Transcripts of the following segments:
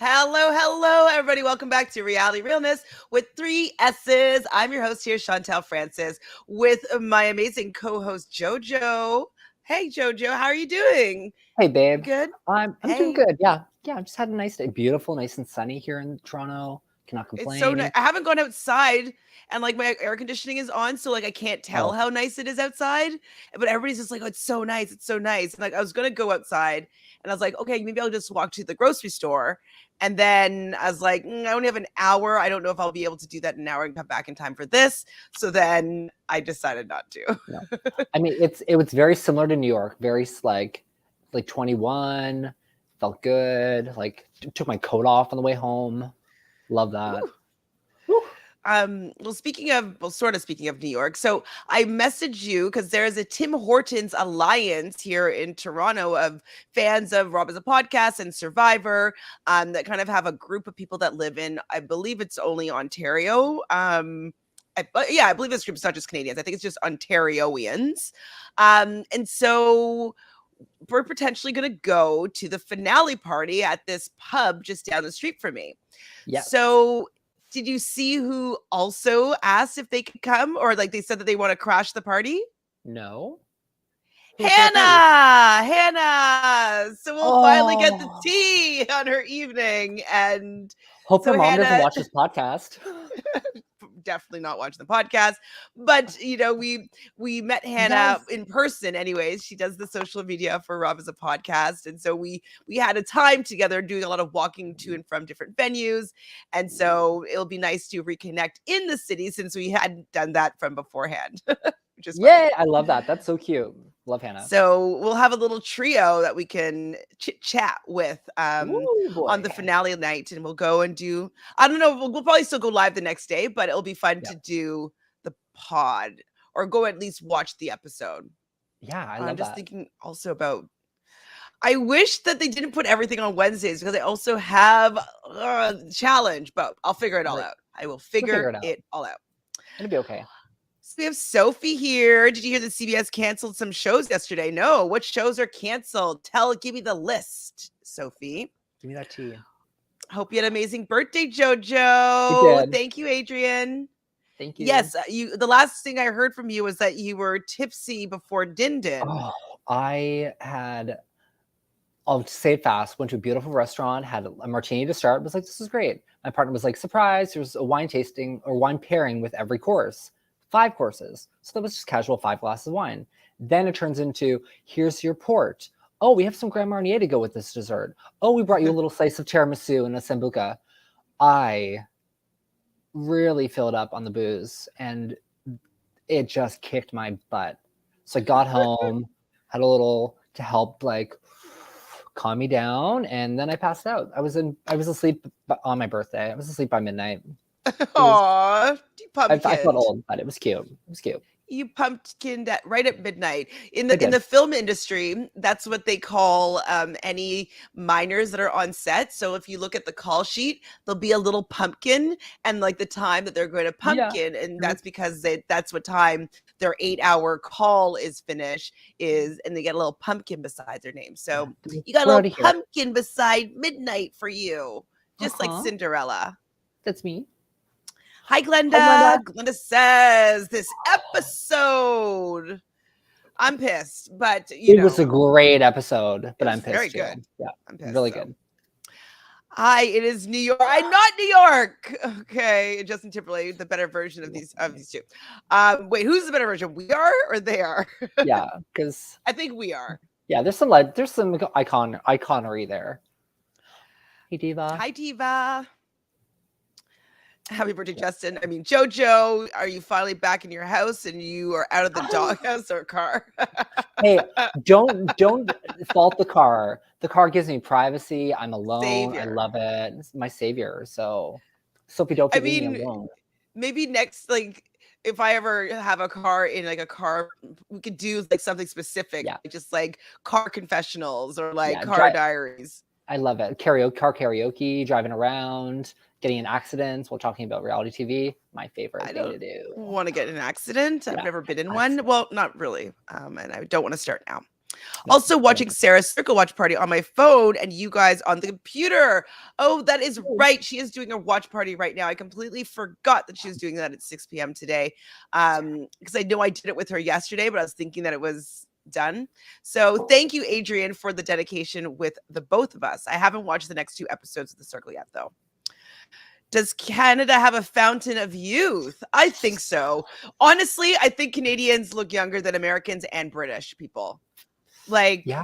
Hello, everybody. Welcome back to Reality Realness with 3 S's. I'm your host here, Chantele Francis, with my amazing co-host, Jojo. Hey, Jojo, how are you doing? Hey, babe. Good? I'm doing Hey. good. Yeah. I just had a nice day. Beautiful, nice and sunny here in Toronto. Cannot It's so nice. complain. I haven't gone outside and like my air conditioning is on, so like I can't tell Oh, how nice it is outside. But everybody's just like, oh, it's so nice. It's so nice. And like I was gonna go outside and I was like, okay, maybe I'll just walk to the grocery store. And then I was like, I only have an hour. I don't know if I'll be able to do that in an hour and come back in time for this. So then I decided not to. no. I mean, it was very similar to New York. Very like 21. Felt good. Like took my coat off on the way home. Love that. Woo. Sort of speaking of New York. So I messaged you because there is a Tim Hortons alliance here in Toronto of fans of Rob as a podcast and Survivor, that kind of have a group of people that live in, I believe it's only Ontario. I believe this group is not just Canadians. I think it's just Ontarians. And so we're potentially going to go to the finale party at this pub just down the street from me. Yes. So did you see who also asked if they could come, or like they said that they want to crash the party? No. Hannah. So we'll finally get the Oh. tea on her evening. And Hope so her mom doesn't Hannah, watch this podcast. definitely not watching the podcast, but we met Hannah in person anyways. She does the social media for Rob as a podcast, and so we had a time together doing a lot of walking to and from different venues, and so it'll be nice to reconnect in the city since we hadn't done that from beforehand. Which is funny. Yay, I love that. That's so cute. Love Hannah. So we'll have a little trio that we can chit chat with Ooh, on the finale night, and we'll go and do. I don't know. We'll probably still go live the next day, but it'll be fun to do the pod or go at least watch the episode. Yeah, I love I'm just that. thinking also about. I wish that they didn't put everything on Wednesdays because I also have a challenge, but I'll figure it all out. I will figure it all out. It'll be okay. So we have Sophie here. Did you hear that CBS canceled some shows yesterday? No. What shows are canceled? Give me the list, Sophie. Give me that tea. Hope you had an amazing birthday, Jojo. Thank you, Adrian. Thank you. Yes, the last thing I heard from you was that you were tipsy before Din Din. Oh, I'll say it fast, went to a beautiful restaurant, had a martini to start, was like, this is great. My partner was like, surprise, there's a wine tasting or wine pairing with every course. 5 courses. So that was just casual 5 glasses of wine. Then it turns into, here's your port. Oh, we have some Grand Marnier to go with this dessert. Oh, we brought you a little slice of tiramisu and a sambuca. I really filled up on the booze and it just kicked my butt. So I got home, had a little to help like calm me down, and then I passed out. I was asleep on my birthday. I was asleep by midnight. Aw, I felt old, but it was cute. It was cute. You pumpkined right at midnight. In the film industry, that's what they call any minors that are on set. So if you look at the call sheet, there'll be a little pumpkin and like the time that they're going to pumpkin, and that's because that's what time their 8-hour call is finished and they get a little pumpkin beside their name. So you got a little pumpkin beside midnight for you, just like Cinderella. That's me. Hi, Glenda. Glenda says this episode. I'm pissed, but it was a great episode, but I'm pissed. Very good. Yeah, I'm pissed. Really good. Hi, it is New York. I'm not New York. Okay, Justin Timberlake, the better version of these two. Wait, who's the better version? We are or they are? Yeah, because I think we are. Yeah, there's some iconery there. Hey, Diva. Hi, Diva. Happy birthday, Justin. I mean, Jojo, are you finally back in your house and you are out of the doghouse or car? Hey, don't fault the car. The car gives me privacy. I'm alone. Savior. I love it. It's my savior. So, Sophie, don't leave me alone. Maybe next, like, if I ever have a car in like a car, we could do like something specific, just like car confessionals or like car diaries. I love it. Car karaoke, driving around, getting in accidents while talking about reality TV. My favorite thing to do. Want to get in an accident? I've never been in one. Well, not really. And I don't want to start now. No, Also watching Sarah's Circle Watch Party on my phone and you guys on the computer. Oh, that is right. She is doing a watch party right now. I completely forgot that she was doing that at 6 p.m. today. Because I know I did it with her yesterday, but I was thinking that it was done. So thank you, Adrian, for the dedication with the both of us. I haven't watched the next 2 episodes of The Circle yet, though. Does Canada have a fountain of youth? I think so. Honestly, I think Canadians look younger than Americans and British people. Like, yeah,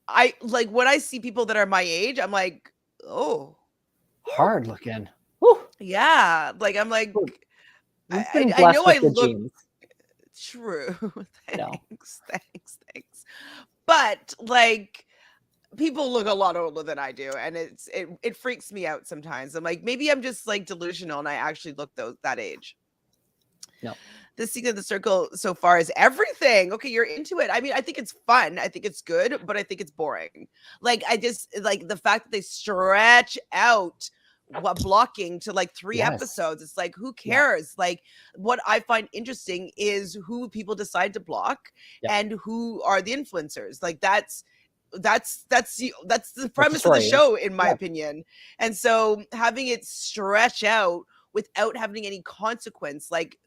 I like when I see people that are my age, I'm like, oh, hard looking. Whew. yeah. Like, I'm like, We've been I know blessed I with good look genes. true. No, Thanks. But like, people look a lot older than I do, and it freaks me out sometimes. I'm like, maybe I'm just like delusional, and I actually look that age. no. This season of The Circle so far is everything. Okay, you're into it. I mean, I think it's fun. I think it's good, but I think it's boring. Like, I just like the fact that they stretch out what blocking to like 3 Yes. episodes. It's like, who Yeah. cares? Like, what I find interesting is who people decide to block Yeah. and who are the influencers. Like, that's the That's premise of the story. show, in my Yeah. opinion. And so having it stretch out without having any consequence, like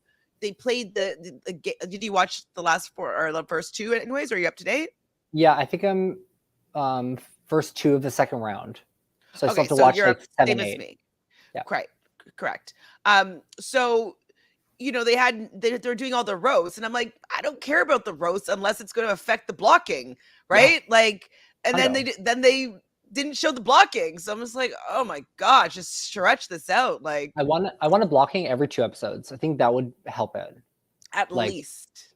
they played the did you watch the last 4 or the first 2 anyways? Are you up to date? Yeah, I think I'm first 2 of the second round. So I still Okay, have to so watch you're like 7, same as 8. me. Yeah. Correct. So they're doing all the roasts, and I'm like, I don't care about the roasts unless it's going to affect the blocking, right? Yeah. Like, and I then know. they didn't show the blocking, so I'm just like, oh my gosh, just stretch this out, like I want a blocking every 2 episodes. I think that would help it. at Like least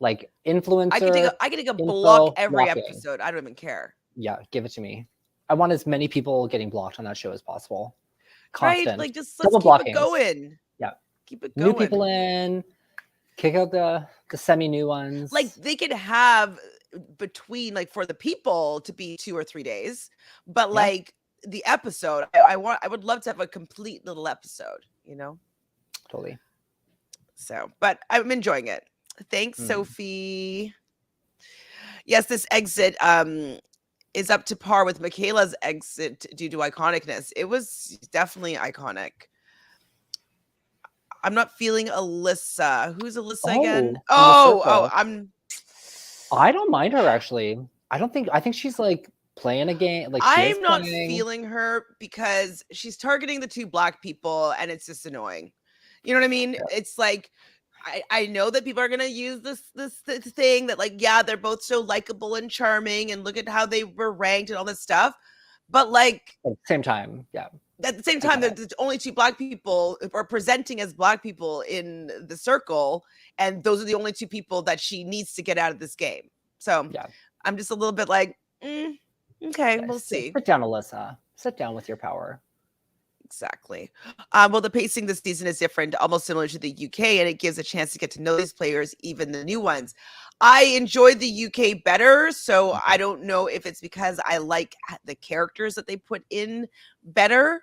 influencer I could take a block info every blocking. episode. I don't even care. Yeah, give it to me. I want as many people getting blocked on that show as possible. Right? Constant. Like, just let's Double keep it blockings. going. Yeah. Keep it New going. people in, kick out the semi-new ones. Like, they could have between, like, for the people to be 2 or 3 days, but Yeah. like the episode, I would love to have a complete little episode, you know? Totally. So, but I'm enjoying it. Thanks, Sophie. Yes, this exit is up to par with Michaela's exit due to iconicness. It was definitely iconic. I'm not feeling Alyssa. Who's Alyssa again? I don't mind her actually. I think she's like playing a game. Like she is I'm not playing. feeling her because she's targeting the 2 black people, and it's just annoying. You know what I mean? Yeah. It's like, I know that people are gonna use this thing that, like, yeah, they're both so likable and charming, and look at how they were ranked and all this stuff. But like, At the same time, yeah. at the same time, there's only 2 black people are presenting as black people in the circle, and those are the only 2 people that she needs to get out of this game. So Yeah. I'm just a little bit like, okay, we'll see. Sit down, Alyssa. Sit down with your power. Exactly. Well, the pacing this season is different, almost similar to the UK, and it gives a chance to get to know these players, even the new ones. I enjoyed the UK better, so I don't know if it's because I like the characters that they put in better.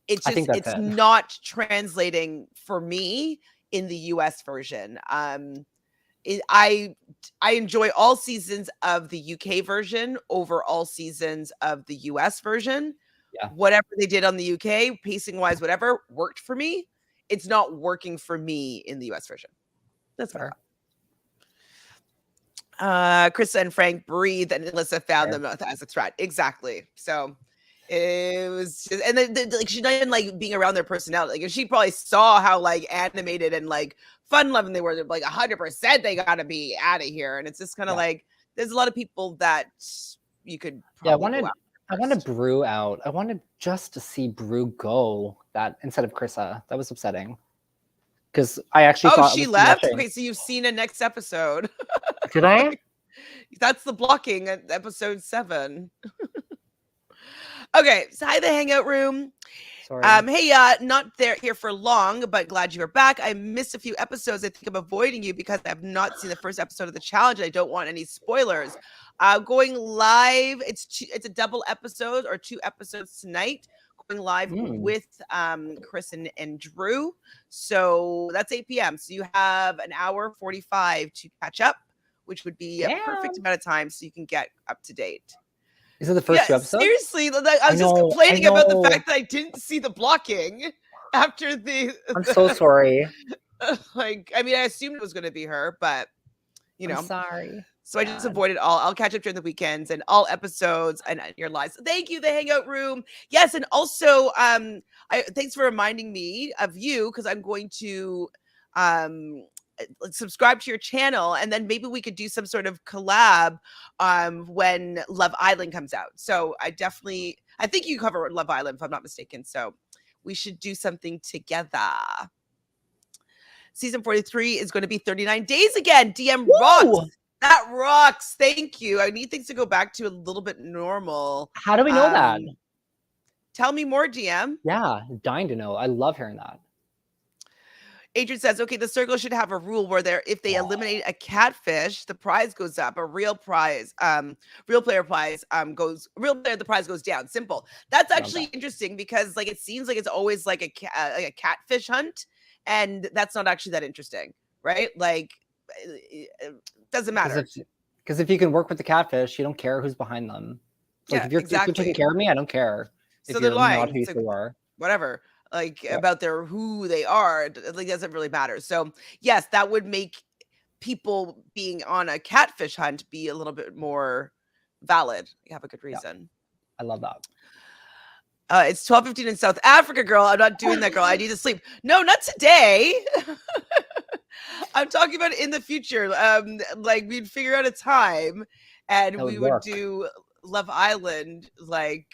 It's not translating for me in the US version. I enjoy all seasons of the UK version over all seasons of the US version. Yeah. Whatever they did on the UK, pacing wise, whatever worked for me. It's not working for me in the US version. That's fair. Krista and Frank breathe, and Alyssa found them as a threat. Exactly. So it was just, and then like, she's not even like being around their personality. Like, she probably saw how like animated and like fun loving they were. They're like 100% they gotta be out of here. And it's just kind of like, there's a lot of people that you could probably I wanted Brew out. I wanted just to see Brew go that instead of Krissa. That was upsetting. Because I actually thought she left. Okay, so you've seen a next episode. Did I? That's the blocking at episode 7. Okay, so hi, the hangout room. Sorry. Hey, not here for long, but glad you're back. I missed a few episodes. I think I'm avoiding you because I've not seen the first episode of the challenge. I don't want any spoilers. Going live, it's a double episode or 2 episodes tonight. Going live with Chris and Drew. So that's 8 p.m. So you have an hour 45 to catch up which would be a perfect Damn. amount of time so you can get up to date. Is it the first Yeah, 2 episodes? seriously, I was just I complaining about the know. fact that I didn't see the blocking after I'm so sorry. like, I mean, I assumed it was going to be her, but you I'm know. sorry. So I just avoided all. I'll catch up during the weekends and all episodes and your lives. Thank you, the Hangout Room. Yes, and also, thanks for reminding me of you because I'm going to subscribe to your channel, and then maybe we could do some sort of collab when Love Island comes out. So I think you cover Love Island if I'm not mistaken. So we should do something together. Season 43 is going to be 39 days again. DM rocks. Woo! That rocks. Thank you. I need things to go back to a little bit normal. How do we know that? Tell me more, DM. Yeah, dying to know. I love hearing that. Adrian says, okay, the circle should have a rule where if they eliminate a catfish, the prize goes up. A real prize, real player prize the prize goes down. Simple. That's actually interesting because like it seems like it's always like a catfish hunt, and that's not actually that interesting, right? Like it doesn't matter. Because if you can work with the catfish, you don't care who's behind them. So like if you're taking care of me, I don't care. So if they're you're lying. Not who you are. Whatever. Like about who they are, like doesn't really matter. So yes, that would make people being on a catfish hunt be a little bit more valid. You have a good reason. I love that. It's 12:15 in South Africa, girl. I'm not doing that, girl. I need to sleep. No, not today. I'm talking about in the future. Like we'd figure out a time and we would do Love Island, like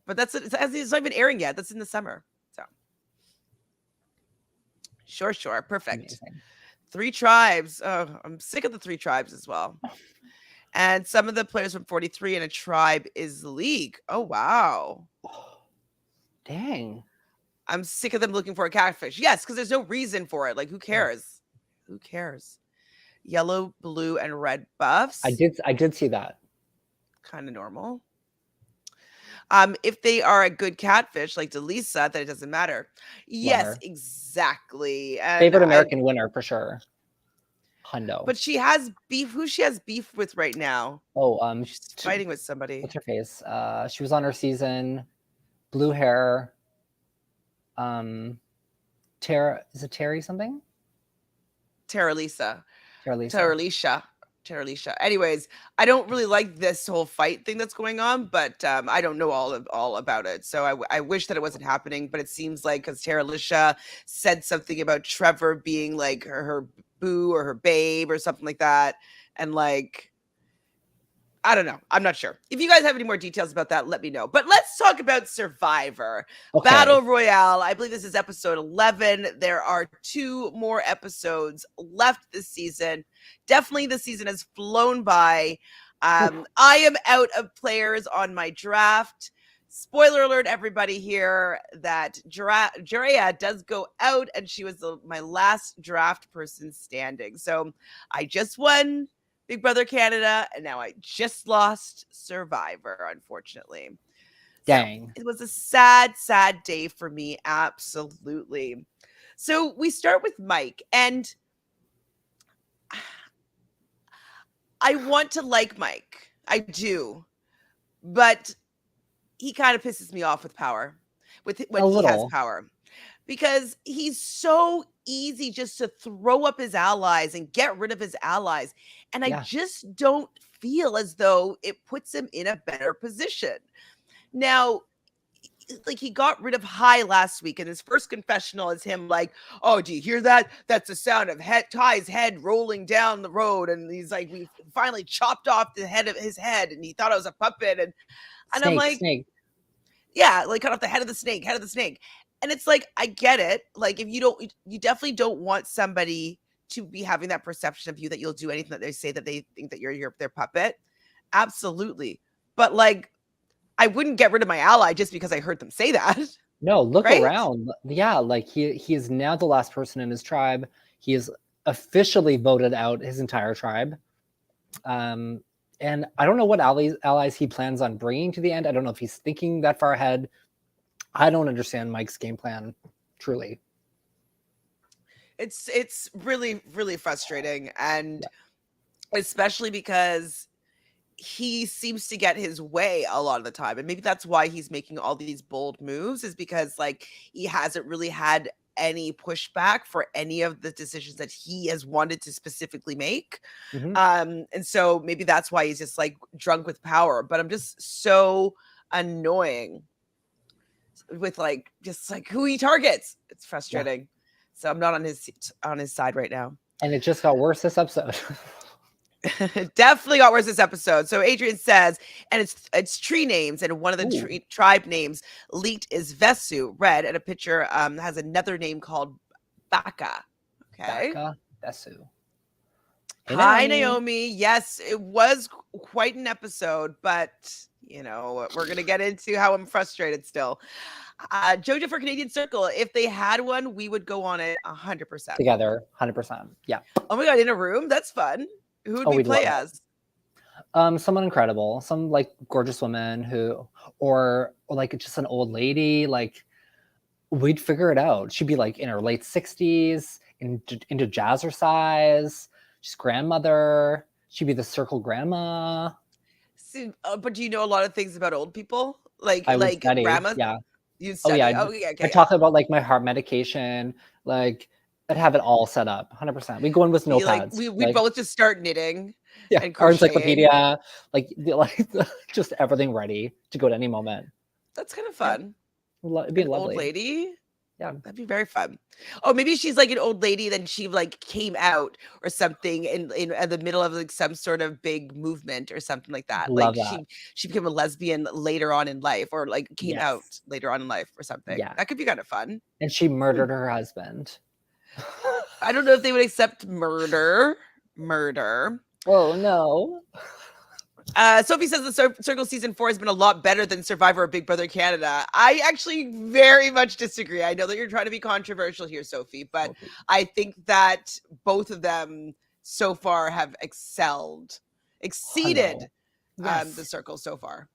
but it's not even airing yet. That's in the summer. So sure. Perfect. Amazing. 3 tribes. Oh, I'm sick of the 3 tribes as well. And some of the players from 43 in a tribe is league. Oh, wow. Dang. I'm sick of them looking for a catfish. Yes, because there's no reason for it. Like, who cares? Who cares? Yellow, blue, and red buffs. I did see that. Kind of normal. If they are a good catfish like Delisa, then it doesn't matter. Yes, exactly. And favorite American winner for sure. Hundo. But she has beef. Who she has beef with right now? Oh, she's fighting with somebody. What's her face? She was on her season. Blue hair. Tara, is it Terry something? Terralisha. Anyways, I don't really like this whole fight thing that's going on, but I don't know all about it. So I wish that it wasn't happening, but it seems like because Terralisha said something about Trevor being like her boo or her babe or something like that. And like, I don't know. I'm not sure. If you guys have any more details about that, let me know. But let's talk about Survivor. Okay. Battle Royale. I believe this is episode 11. There are 2 more episodes left this season. Definitely the season has flown by. I am out of players on my draft. Spoiler alert, everybody here, that Drea does go out, and she was my last draft person standing. So I just won Big Brother Canada, and now I just lost Survivor, unfortunately. Dang. So it was a sad day for me, absolutely. So we start with Mike, and I want to like Mike. I do. But he kind of pisses me off with power, when he has power. Because he's so easy just to throw up his allies and get rid of his allies. And I just don't feel as though it puts him in a better position. Now, like he got rid of High last week, and his first confessional is him like, oh, do you hear that? That's the sound of Ty's head rolling down the road. And he's like, we finally chopped off the head of his head, and he thought I was a puppet. And I'm like, yeah, like cut off the head of the snake. And it's like, I get it. Like, if you definitely don't want somebody to be having that perception of you that you'll do anything that they say, that they think that you're their puppet. Absolutely. But like, I wouldn't get rid of my ally just because I heard them say that. No, look around. Yeah, like he is now the last person in his tribe. He has officially voted out his entire tribe. And I don't know what allies he plans on bringing to the end. I don't know if he's thinking that far ahead. I don't understand Mike's game plan, truly. It's really, really frustrating, and Yeah. especially because he seems to get his way a lot of the time, and maybe that's why he's making all these bold moves, is because like he hasn't really had any pushback for any of the decisions that he has wanted to specifically make. Hmm. And so maybe that's why he's just like drunk with power. But I'm just so annoying with like just like who he targets. It's Yeah. frustrating. So I'm not on his side right now. And it just got worse this episode. Definitely got worse this episode. So Adrian says, and it's tree names, and one of the Ooh, tribe names leaked is Vesu, red, and a picture has another name called Baka. Okay. Becca Besu. Hey, Hi, Naomi. Naomi. Yes, it was quite an episode, but you know, we're gonna get into how I'm frustrated still. Jojo for Canadian Circle. If they had one, we would go on it 100%. Together, 100%. Yeah. Oh my god, in a room? That's fun. Who would Oh, we we'd love play it. as? Someone incredible, some like gorgeous woman who, or like just an old lady. Like we'd figure it out. She'd be like in her late 60s, into jazzercise. She's grandmother. She'd be the circle grandma. See, but do you know a lot of things about old people? I would Like study. grandmas? Yeah. You Oh yeah. study? Oh yeah, I okay, yeah. talk about like my heart medication. Like I'd have it all set up. 100%. We go in with We like notepads. we Like both just start knitting yeah, and our crocheting. encyclopedia. Like just everything ready to go at any moment. That's kind of Yeah. fun. It'd be An old lovely. lady? Yeah. That'd be very fun. Oh, maybe she's like an old lady, then she like came out or something in the middle of like some sort of big movement or something like that. Like Love that. she became a lesbian later on in life, or like came out Yes. later on in life or something. Yeah. That could be kind of fun. And she Hmm. murdered her husband. I don't know if they would accept murder. Murder. Oh no. Sophie says the Circle season 4 has been a lot better than Survivor or Big Brother Canada. I actually very much disagree. I know that you're trying to be controversial here, Sophie, but Sophie. I think that both of them so far have exceeded Hello. Yes. the Circle so far.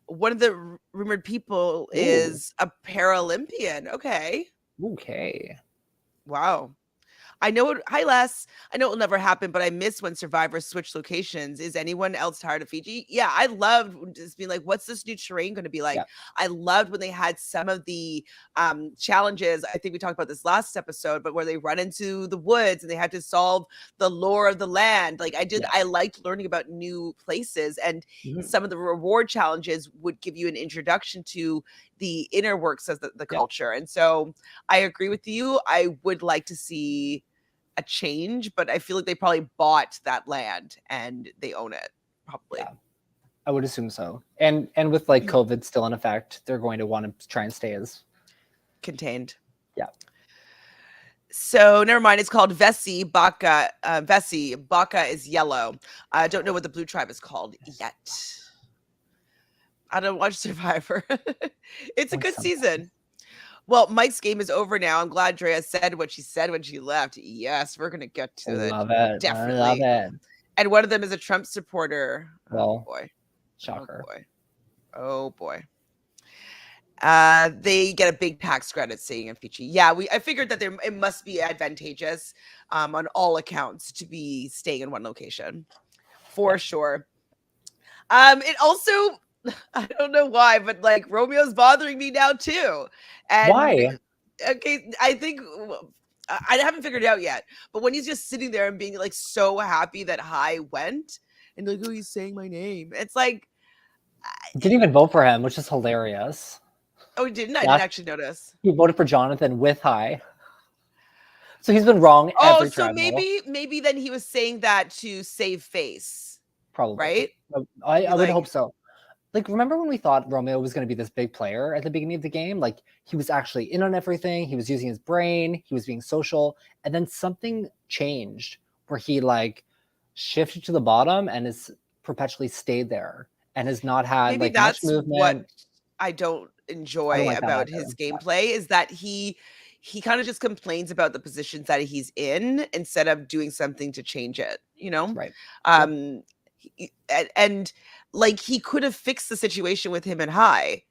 One of the rumored people Ooh. is a Paralympian. Okay. Okay. Wow. I know it. Hi, Les. I know it will never happen, but I miss when survivors switch locations. Is anyone else tired of Fiji? Yeah, I loved just being like, what's this new terrain going to be like? Yeah. I loved when they had some of the challenges. I think we talked about this last episode, but where they run into the woods and they had to solve the lore of the land. Like Yeah. I liked learning about new places, and Mhm. some of the reward challenges would give you an introduction to the inner works of the Yeah. culture. And so I agree with you. I would like to see a change, but I feel like they probably bought that land and they own it. Probably. Yeah. I would assume so. And with like COVID still in effect, they're going to want to try and stay as Contained. yeah. So never mind. It's called Vessi Baka. Vessi Baka is yellow. I don't know what the blue tribe is called yet. I don't watch Survivor. It's a Always good something. season. Well, Mike's game is over now. I'm glad Drea said what she said when she left. Yes, we're gonna get to it. Love it. Definitely. I love it. And one of them is a Trump supporter. Well, Oh boy. shocker. Oh boy. Oh boy. They get a big tax credit staying in Fiji. Yeah, I figured that it must be advantageous on all accounts to be staying in one location. For sure. It also I don't know why, but like Romeo's bothering me now too. And Why? okay, I think I haven't figured it out yet. But when he's just sitting there and being like so happy that Hai went and like, oh, he's saying my name. It's like, Didn't even vote for him, which is hilarious. oh, he didn't? I didn't actually notice. He voted for Jonathan with High. So he's been wrong Oh, every so tribal. maybe then he was saying that to save face. Probably. Right? I would hope so. Like, remember when we thought Romeo was going to be this big player at the beginning of the game? Like, he was actually in on everything. He was using his brain. He was being social. And then something changed where he, like, shifted to the bottom and has perpetually stayed there and has not had, Maybe like, much that's movement. what I don't I enjoy don't like that about either. his gameplay is that he kind of just complains about the positions that he's in instead of doing something to change it, you know? Right. And like he could have fixed the situation with him and High,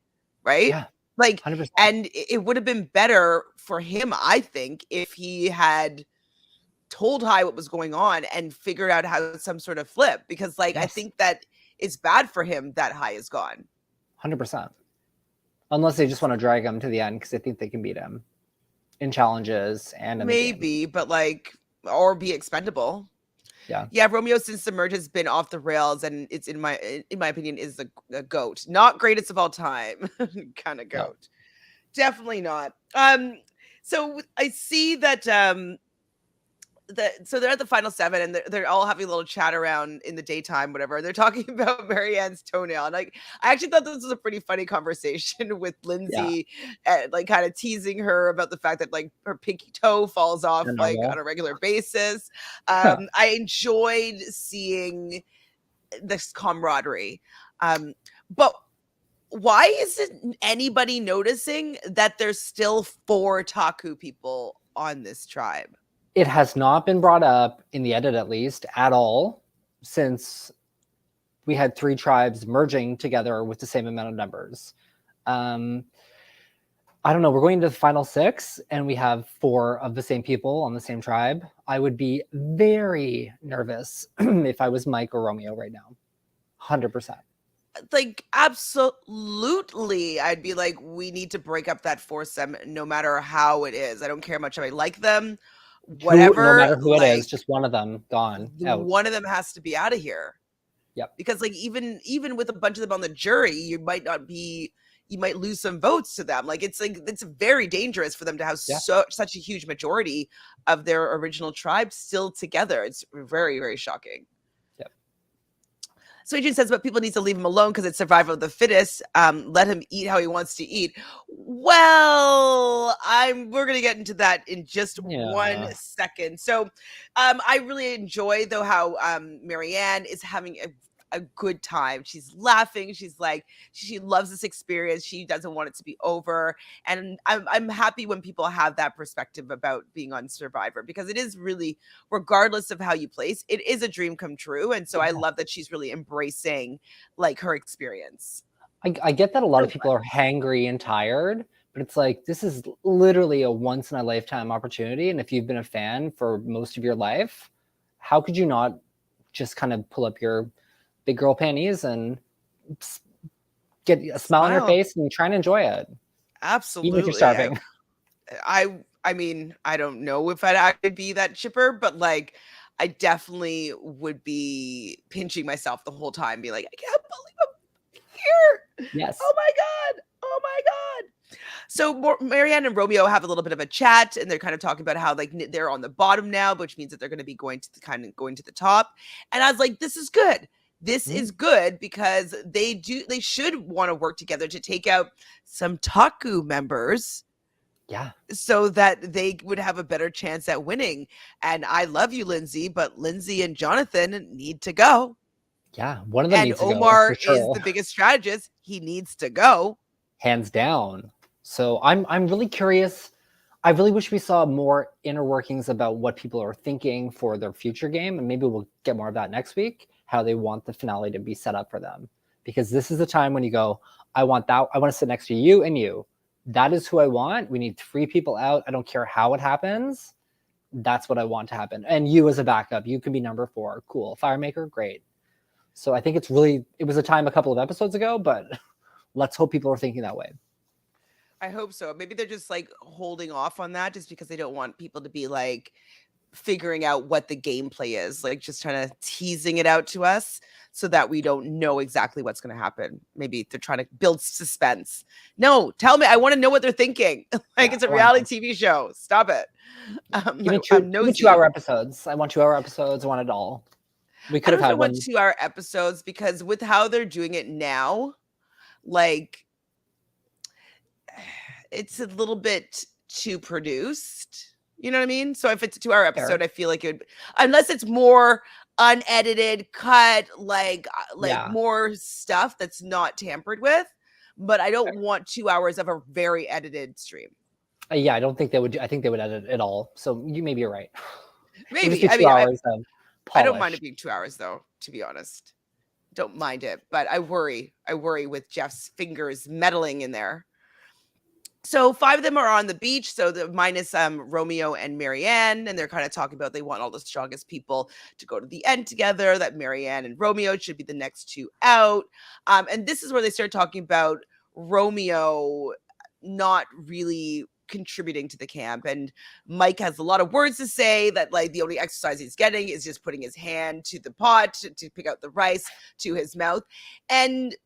right? Yeah. Like, 100%. and it would have been better for him, I think, if he had told High what was going on and figured out how some sort of flip, because like I Yes, think that it's bad for him that High is gone. 100%. Unless they just want to drag him to the end because they think they can beat him in challenges and in the game. Maybe, but like, or be expendable. Yeah. Yeah, Romeo since the merge has been off the rails, and it's in my opinion is the goat. Not greatest of all time kind of No. goat. Definitely not. So I see that so they're at the final seven, and they're all having a little chat around in the daytime, whatever. They're talking about Marianne's toenail, and like I actually thought this was a pretty funny conversation with Yeah. Lindsay, like kind of teasing her about the fact that like her pinky toe falls off They're like on normal. a regular basis. I enjoyed seeing this camaraderie, but why isn't anybody noticing that there's still 4 Taku people on this tribe? It has not been brought up in the edit, at least, at all, since we had 3 tribes merging together with the same amount of numbers. I don't know. We're going to the final 6, and we have 4 of the same people on the same tribe. I would be very nervous if I was Mike or Romeo right now. 100%. Like absolutely, I'd be like, we need to break up that foursome no matter how it is. I don't care much if I like them, No whatever. matter who it is, Like just one of them gone out. one of them has to be out of here. Yep. Because like even with a bunch of them on the jury, you might lose some votes to them. Like it's very dangerous for them to have Yeah. such a huge majority of their original tribe still together. It's very, very shocking. Yep. So Adrian says, but people need to leave him alone because it's survival of the fittest. Let him eat how he wants to eat. Well, we're gonna get into that in just 1 second. So I really enjoy though how Marianne is having a good time. She's laughing. She's like, she loves this experience. She doesn't want it to be over. And I'm happy when people have that perspective about being on Survivor, because it is really, regardless of how you place, it is a dream come true. And so I love that she's really embracing like her experience. I get that a lot of people are hangry and tired, but it's like, this is literally a once in a lifetime opportunity. And if you've been a fan for most of your life, how could you not just kind of pull up your big girl panties and get a smile on your face and try and enjoy it? Absolutely. Even if you're starving. I mean, I don't know if I'd actually be that chipper, but like I definitely would be pinching myself the whole time, be like, I can't believe I'm here. Yes. Oh my God. Oh my God. So Marianne and Romeo have a little bit of a chat, and they're kind of talking about how like they're on the bottom now, which means that they're going to be going to the top. And I was like, this is good. This is good, because they should want to work together to take out some Taku members. Yeah. So that they would have a better chance at winning. And I love you, Lindsay, but Lindsay and Jonathan need to go. Yeah. One of them needs to go. And Omar is the biggest strategist. He needs to go. Hands down. So I'm really curious. I really wish we saw more inner workings about what people are thinking for their future game. And maybe we'll get more of that next week, how they want the finale to be set up for them. Because this is the time when you go, I want that. I want to sit next to you and you. That is who I want. We need 3 people out. I don't care how it happens. That's what I want to happen. And you as a backup, you can be number 4. Cool. Firemaker, great. So I think it was a time a couple of episodes ago, but let's hope people are thinking that way. I hope so. Maybe they're just like holding off on that just because they don't want people to be like figuring out what the gameplay is, like just trying to teasing it out to us so that we don't know exactly what's going to happen. Maybe they're trying to build suspense. No, tell me. I want to know what they're thinking. Like it's a reality TV show. Stop it. Give me 2-hour episodes. I want 2-hour episodes. I want it all. We could have had one. 2-hour episodes, because with how they're doing it now, like it's a little bit too produced. You know what I mean? So if it's a 2-hour episode, I feel like it would, unless it's more unedited, cut, like more stuff that's not tampered with. But I don't want 2 hours of a very edited stream. Yeah, I don't think they would. I think they would edit it all. So maybe you're right. Maybe. I mean, I don't mind it being 2 hours though, to be honest. Don't mind it, but I worry with Jeff's fingers meddling in there. So 5 of them are on the beach, so the minus Romeo and Marianne, and they're kind of talking about they want all the strongest people to go to the end together. That Marianne and Romeo should be the next two out, and this is where they start talking about Romeo not really contributing to the camp, and Mike has a lot of words to say that like the only exercise he's getting is just putting his hand to the pot to pick out the rice to his mouth, and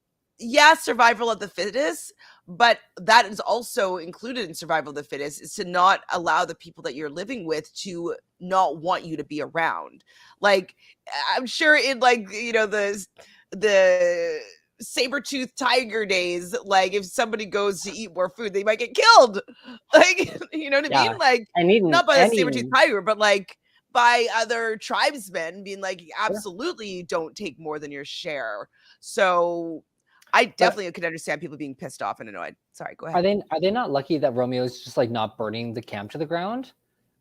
yeah, survival of the fittest, but that is also included in survival of the fittest is to not allow the people that you're living with to not want you to be around. Like I'm sure in like the saber-toothed tiger days, like if somebody goes to eat more food they might get killed. Like you know what I mean, Yeah. like And even not by the and saber-toothed even tiger but like by other tribesmen being like absolutely don't take more than your share. So I but definitely could understand people being pissed off and annoyed. Sorry, go are ahead. they not lucky that Romeo's just like not burning the camp to the ground?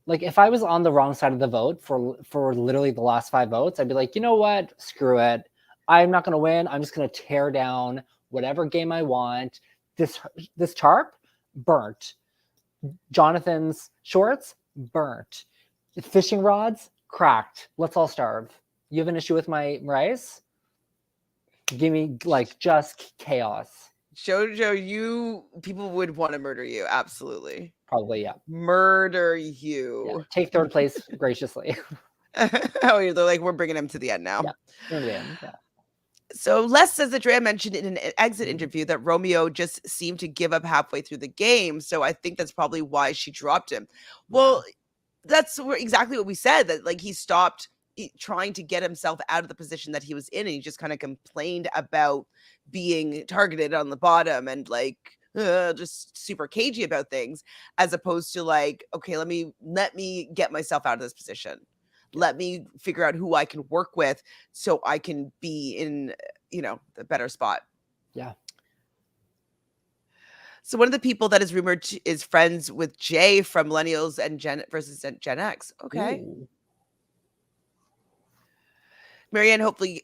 Like if I was on the wrong side of the vote for literally the last 5 votes, I'd be like, you know what? Screw it. I'm not gonna win. I'm just gonna tear down whatever game I want. This tarp burnt. Jonathan's shorts burnt. Fishing rods cracked. Let's all starve. You have an issue with my rice? Give me like just chaos. Jojo, you people would want to murder you. Absolutely. Probably, yeah. Murder Yeah. you. Take third place graciously. Oh, they're like, we're bringing him to the end now. Yeah. In the end, yeah. So Les says that Drea mentioned in an exit Mhm. interview that Romeo just seemed to give up halfway through the game. So I think that's probably why she dropped him. Well, that's exactly what we said, that like he stopped trying to get himself out of the position that he was in, and he just kind of complained about being targeted on the bottom and like just super cagey about things, as opposed to like, okay, let me get myself out of this position, let me figure out who I can work with so I can be in the better spot. Yeah. So one of the people that is rumored is friends with Jay from Millennials and Gen versus Gen X. Okay. Ooh. Marianne, hopefully,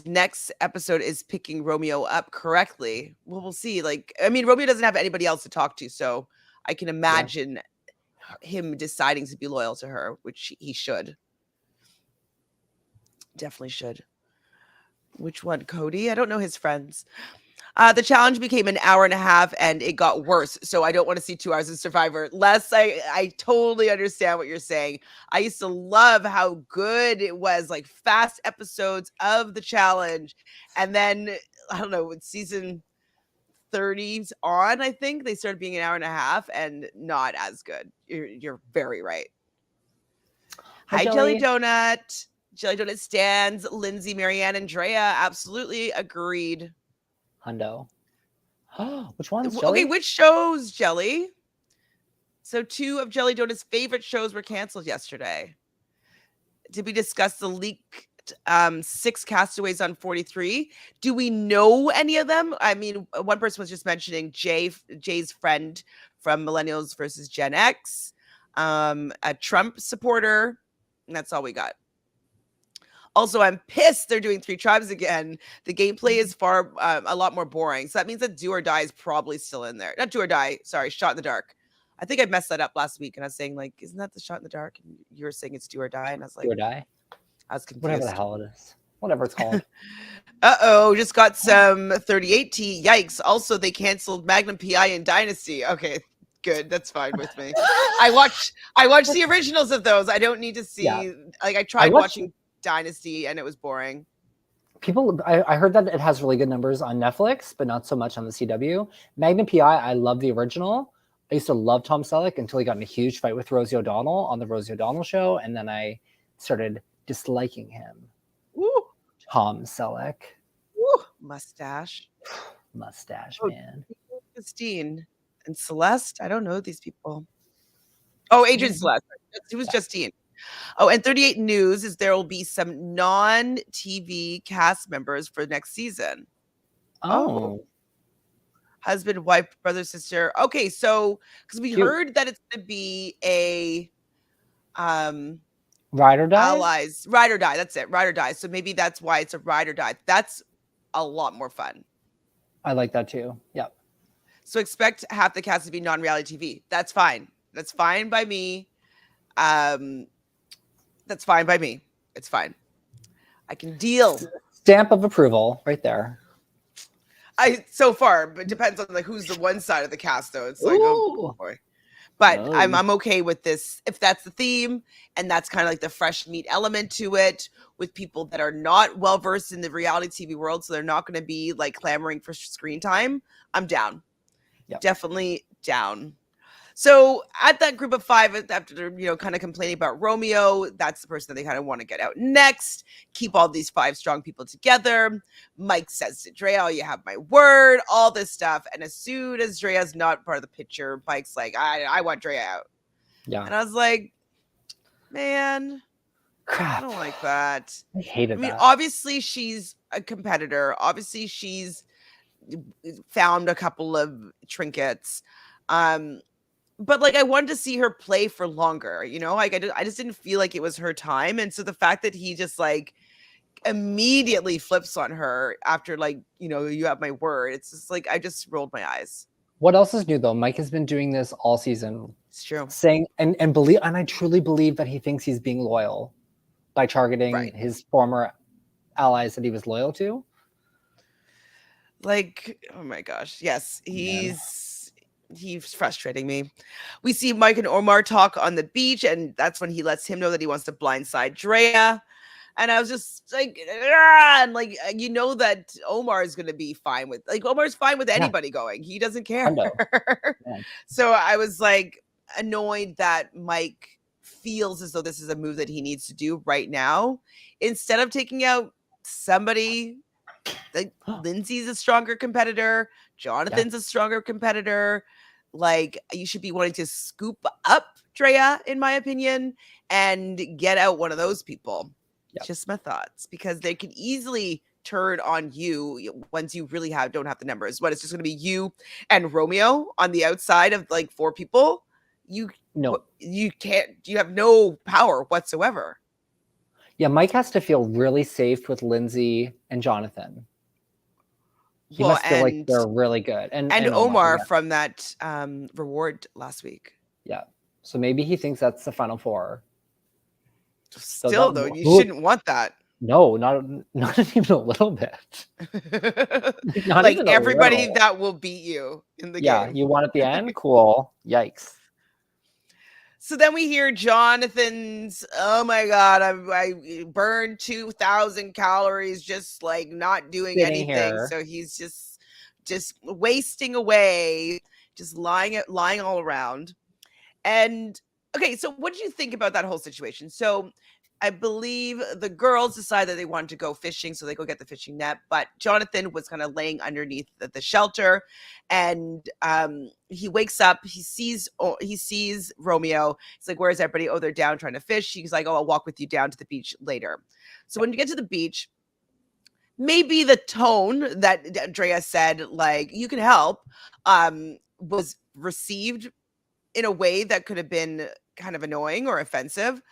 next episode is picking Romeo up correctly. Well, we'll see. Like, I mean, Romeo doesn't have anybody else to talk to, so I can imagine him deciding to be loyal to her, which he should. Definitely should. Which one, Cody? I don't know his friends. The challenge became an hour and a half and it got worse. So I don't want to see 2 hours of Survivor. Les, I totally understand what you're saying. I used to love how good it was, like fast episodes of the challenge. And then, I don't know, with season 30s on, I think they started being an hour and a half and not as good. You're very right. Hi, Jelly Donut. Jelly Donut stands. Lindsay, Marianne, and Drea. Absolutely agreed. Hundo. Which one's Okay, Jelly? which shows, Jelly? So 2 of Jelly Donut's favorite shows were canceled yesterday. Did we discuss the leaked 6 castaways on 43? Do we know any of them? I mean, one person was just mentioning Jay's friend from Millennials versus Gen X, a Trump supporter, and that's all we got. Also, I'm pissed they're doing 3 tribes again. The gameplay is a lot more boring. So that means that Do or Die is probably still in there. Not Do or Die, sorry, Shot in the Dark. I think I messed that up last week and I was saying, like, isn't that the Shot in the Dark? And you were saying it's Do or Die. And I was like, Do or Die? I was confused. Whatever the hell it is. Whatever it's called. Uh-oh, just got some 38T. Yikes. Also, they canceled Magnum PI and Dynasty. Okay, good. That's fine with me. I watched the originals of those. I don't need to see like I tried watching Dynasty and it was boring. I heard that it has really good numbers on Netflix, but not so much on the CW. Magnum PI, I love the original. I used to love Tom Selleck until he got in a huge fight with Rosie O'Donnell on the Rosie O'Donnell show, and then I started disliking him. Woo. Tom Selleck. Woo. Mustache, man. Justine and Celeste. I don't know these people. Oh, Adrian Celeste. It was Justine. Oh, and 38 News is there will be some non-TV cast members for next season. Oh. Husband, wife, brother, sister. Okay, so because we heard that it's going to be a Ride or Die? Allies. Ride or Die. That's it. Ride or Die. So maybe that's why it's a Ride or Die. That's a lot more fun. I like that too. Yep. So expect half the cast to be non-reality TV. That's fine. That's fine by me. Um, that's fine by me. It's fine. I can deal. Stamp of approval right there. I so far, but it depends on like who's the one side of the cast though. It's like, oh Ooh. boy. But No. I'm okay with this if that's the theme and that's kind of like the fresh meat element to it with people that are not well versed in the reality TV world, so they're not going to be like clamoring for screen time. I'm down. Yep. Definitely down. So at that group of 5, after kind of complaining about Romeo, that's the person that they kind of want to get out next. Keep all these 5 strong people together. Mike says to Drea, "Oh, you have my word," all this stuff. And as soon as Drea's not part of the picture, Mike's like, I want Drea out. Yeah. And I was like, man, Crap. I don't like that. I hated that. Obviously she's a competitor. Obviously she's found a couple of trinkets. But like I wanted to see her play for longer, like I just didn't feel like it was her time. And so the fact that he just like immediately flips on her after like, you have my word, it's just like I just rolled my eyes. What else is new though? Mike has been doing this all season. It's true. Saying and I truly believe that he thinks he's being loyal by targeting his former allies that he was loyal to. Like, oh my gosh, yes, he's frustrating me. We see Mike and Omar talk on the beach, and that's when he lets him know that he wants to blindside Drea. And I was just like, and like, that Omar is going to be fine with, like, Omar's fine with anybody going. He doesn't care. So I was like annoyed that Mike feels as though this is a move that he needs to do right now instead of taking out somebody. Like Lindsay's a stronger competitor. Jonathan's a stronger competitor. Like you should be wanting to scoop up Drea, in my opinion, and get out one of those people. Just my thoughts, because they can easily turn on you once you really don't have the numbers. What, it's just going to be you and Romeo on the outside of like 4 people. You have no power whatsoever. Yeah, Mike has to feel really safe with Lindsay and Jonathan. He must feel like they're really good. And Omar from that reward last week. Yeah. So maybe he thinks that's the final 4. Still, though, you shouldn't want that. No, not even a little bit. Not like everybody that will beat you in the game. Yeah, you want at the end? Cool. Yikes. So then we hear Jonathan's, oh my God, I burned 2,000 calories just like not doing anything. Here. So he's just wasting away, just lying all around. And okay, so what did you think about that whole situation? So I believe the girls decide that they wanted to go fishing, so they go get the fishing net. But Jonathan was kind of laying underneath the shelter, and he wakes up. He sees Romeo. He's like, "Where's everybody?" "Oh, they're down trying to fish." He's like, "Oh, I'll walk with you down to the beach later." So when you get to the beach, maybe the tone that Andrea said, like, "You can help," was received in a way that could have been kind of annoying or offensive.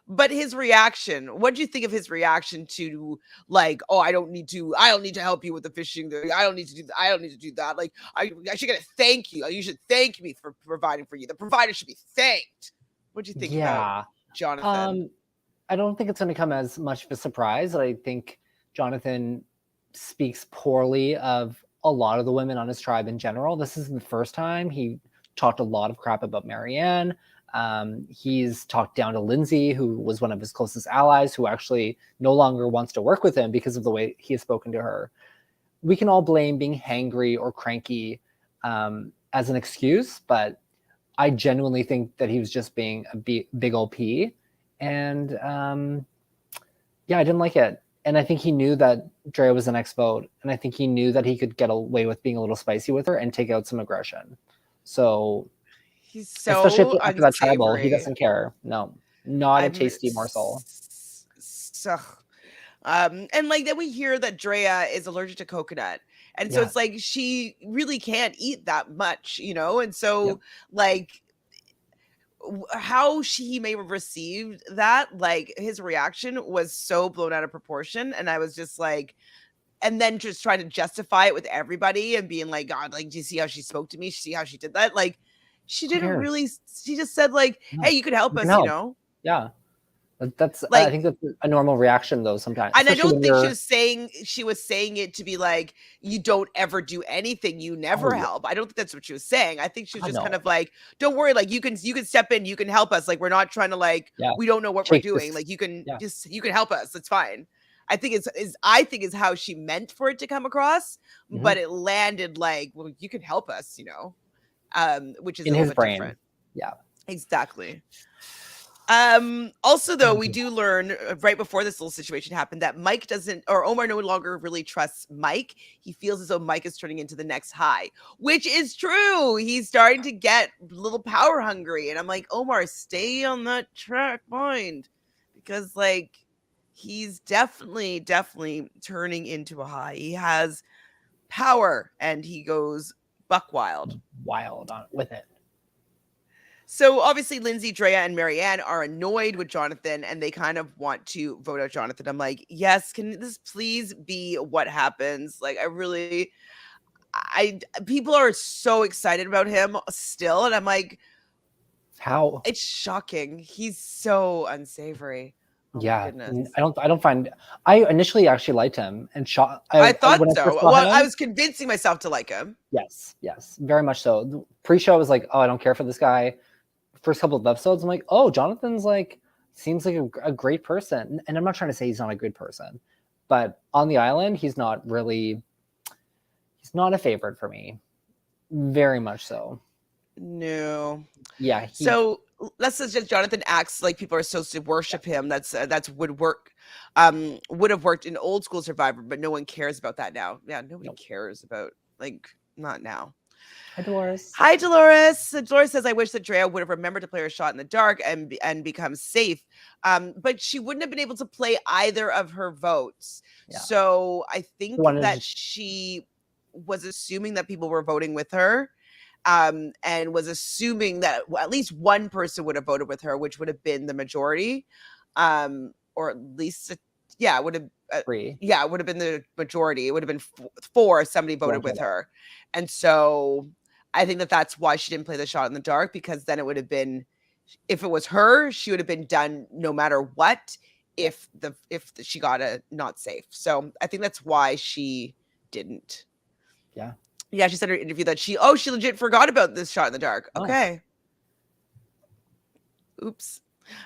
But his reaction, what do you think of his reaction to like, "Oh, I don't need to help you with the fishing. I don't need to do that. Like, I should get a thank you. You should thank me for providing for you. The provider should be thanked." What do you think about Jonathan? I don't think it's going to come as much of a surprise. I think Jonathan speaks poorly of a lot of the women on his tribe in general. This isn't the first time. He talked a lot of crap about Marianne. He's talked down to Lindsay, who was one of his closest allies, who actually no longer wants to work with him because of the way he has spoken to her. We can all blame being hangry or cranky as an excuse, but I genuinely think that he was just being a big old P. And I didn't like it. And I think he knew that Drea was the next vote. And I think he knew that he could get away with being a little spicy with her and take out some aggression. So he's so especially after that tribal, he doesn't care. No, not a tasty morsel. So, and like then we hear that Drea is allergic to coconut, and so it's like she really can't eat that much, and so like how he may have received that, like his reaction was so blown out of proportion, and I was just like, and then just trying to justify it with everybody and being like, God, like, do you see how she spoke to me? See how she did that? Like, she Who didn't cares? really, she just said, like, No, hey, you could help you can us, help. Yeah. That's I Like, think that's a normal reaction though sometimes, and I especially don't when think you're she was saying it to be like, you don't ever do anything, you never oh help. I don't think that's what she was saying. I think she was God just kind no. of like, don't worry, like you can step in, you can help us. Like, we're not trying to like, Yeah. we don't know what we're Shake doing. this. Like, you can Yeah. just you can help us. It's fine. I think I think is how she meant for it to come across, Mhm. but it landed like, well, you can help us, which is a In little his bit different. brain. Yeah. Exactly. Also though, we do learn right before this little situation happened that Mike doesn't, or Omar no longer really trusts Mike. He feels as though Mike is turning into the next high, which is true. He's starting to get a little power hungry, and I'm like, Omar, stay on that track, mind, because like he's definitely turning into a high. He has power and he goes buck wild. Wild on with it. So obviously Lindsay, Drea, and Marianne are annoyed with Jonathan and they kind of want to vote out Jonathan. I'm like, yes, can this please be what happens? Like, I people are so excited about him still, and I'm like, How? it's shocking. He's so unsavory. Oh my Yeah. goodness. I don't find I initially actually liked him and I thought when I so. first saw Well, I him. was convincing myself to like him. Yes, yes, very much so. The pre-show I was like, oh, I don't care for this guy. First couple of episodes, I'm like, oh, Jonathan's like seems like a great person. And I'm not trying to say he's not a good person, but on the island, he's not a favorite for me. Very much so. No. Yeah, So let's just Jonathan acts like people are supposed to worship him. That's would have worked in old school Survivor, but no one cares about that now. Yeah, nobody nope. cares about, like, not now. Hi, Dolores. Hi, Dolores. Dolores says, I wish that Drea would have remembered to play her shot in the dark and become safe. But she wouldn't have been able to play either of her votes. Yeah. So I think The one is that just she was assuming that people were voting with her, and was assuming that at least one person would have voted with her, which would have been the majority, or at least, yeah, it would have. free. Yeah, it would have been the majority. It would have been four if somebody voted with her, and so I think that that's why she didn't play the shot in the dark, because then it would have been, if it was her, she would have been done no matter what. If she got a not safe, so I think that's why she didn't. Yeah. Yeah, she said in her interview that she legit forgot about this shot in the dark. Oh. Okay. Oops.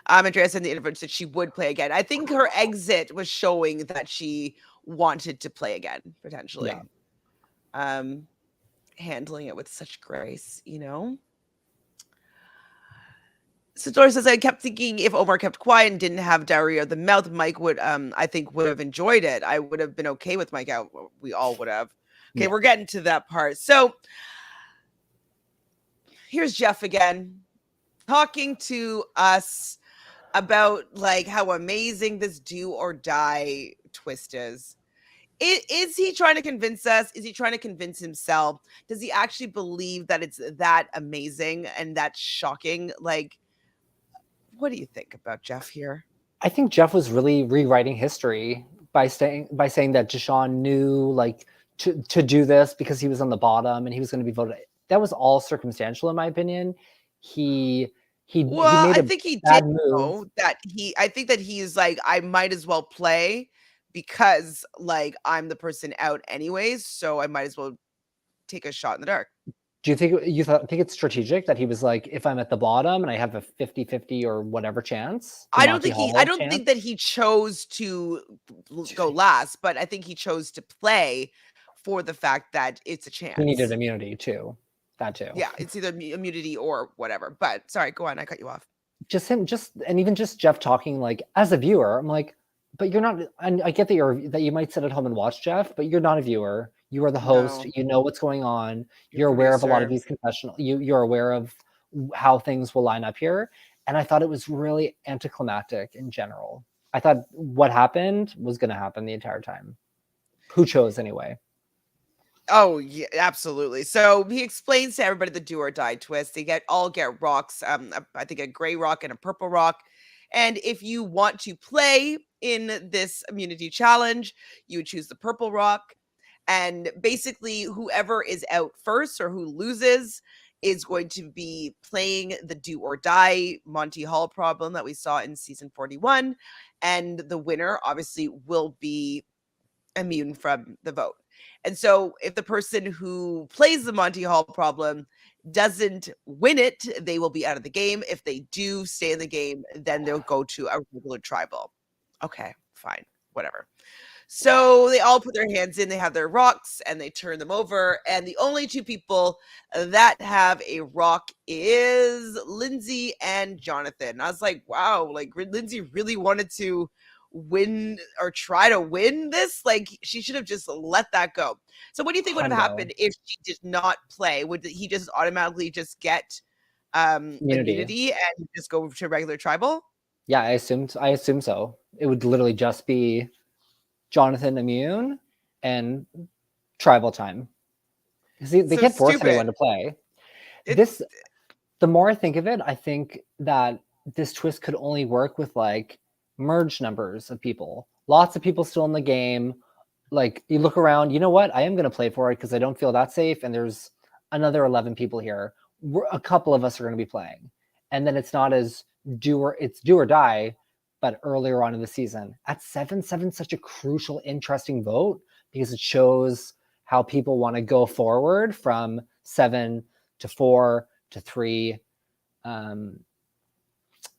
Andrea said in the interview that she would play again. I think her exit was showing that she wanted to play again, potentially. Yeah. Handling it with such grace, So Doris says, I kept thinking if Omar kept quiet and didn't have diarrhea of the mouth, Mike would, I think, would have enjoyed it. I would have been okay with Mike out. We all would have. Okay, Yeah. we're getting to that part. So here's Jeff again, talking to us about like how amazing this do or die twist is. Is he trying to convince us? Is he trying to convince himself? Does he actually believe that it's that amazing and that shocking? Like, what do you think about Jeff here? I think Jeff was really rewriting history by saying that Deshaun knew like to do this because he was on the bottom and he was going to be voted. That was all circumstantial, in my opinion. He Well, made I a think he did bad move. know that I think that he's like, I might as well play because like I'm the person out anyways, so I might as well take a shot in the dark. Do you think think it's strategic that he was like, if I'm at the bottom and I have a 50-50 or whatever chance, the Monty I Hall don't chance? think that he chose to go last, but I think he chose to play for the fact that it's a He needed chance. immunity too. That too. Yeah, it's either immunity or whatever. But sorry, go on. I cut you off. Just him, and even just Jeff talking like as a viewer, I'm like, but you're not. And I get that you might sit at home and watch Jeff, but you're not a viewer. You are the host. No. You know what's going on. You're You're aware of a lot of producer. these confessional. You're aware of how things will line up here. And I thought it was really anticlimactic in general. I thought what happened was going to happen the entire time. Who chose anyway? Oh yeah, absolutely. So he explains to everybody the do or die twist. They all get rocks. I think a gray rock and a purple rock, And if you want to play in this immunity challenge, you would choose the purple rock. And basically, whoever is out first or who loses is going to be playing the do or die Monty Hall problem that we saw in season 41. And the winner, obviously, will be immune from the vote. And so, if the person who plays the Monty Hall problem doesn't win it, they will be out of the game. If they do stay in the game, then they'll go to a regular tribal. Okay, fine, whatever. So they all put their hands in, they have their rocks and they turn them over. And the only two people that have a rock is Lindsay and Jonathan. I was like, wow, like Lindsay really wanted to win or try to win this. Like she should have just let that go. So what do you think would have happened if she did not play? Would he just automatically just get immunity and just go to regular tribal? Yeah, I assume so. It would literally just be Jonathan immune and tribal time. They So can't force stupid. anyone to play. The more I think of it, I think that this twist could only work with like merged numbers of people. Lots of people still in the game. Like you look around, you know what? I am going to play for it because I don't feel that safe. And there's another 11 people here. A couple of us are going to be playing. And then it's not as do or die, but earlier on in the season. At 7-7, such a crucial, interesting vote because it shows how people want to go forward from 7 to 4 to 3.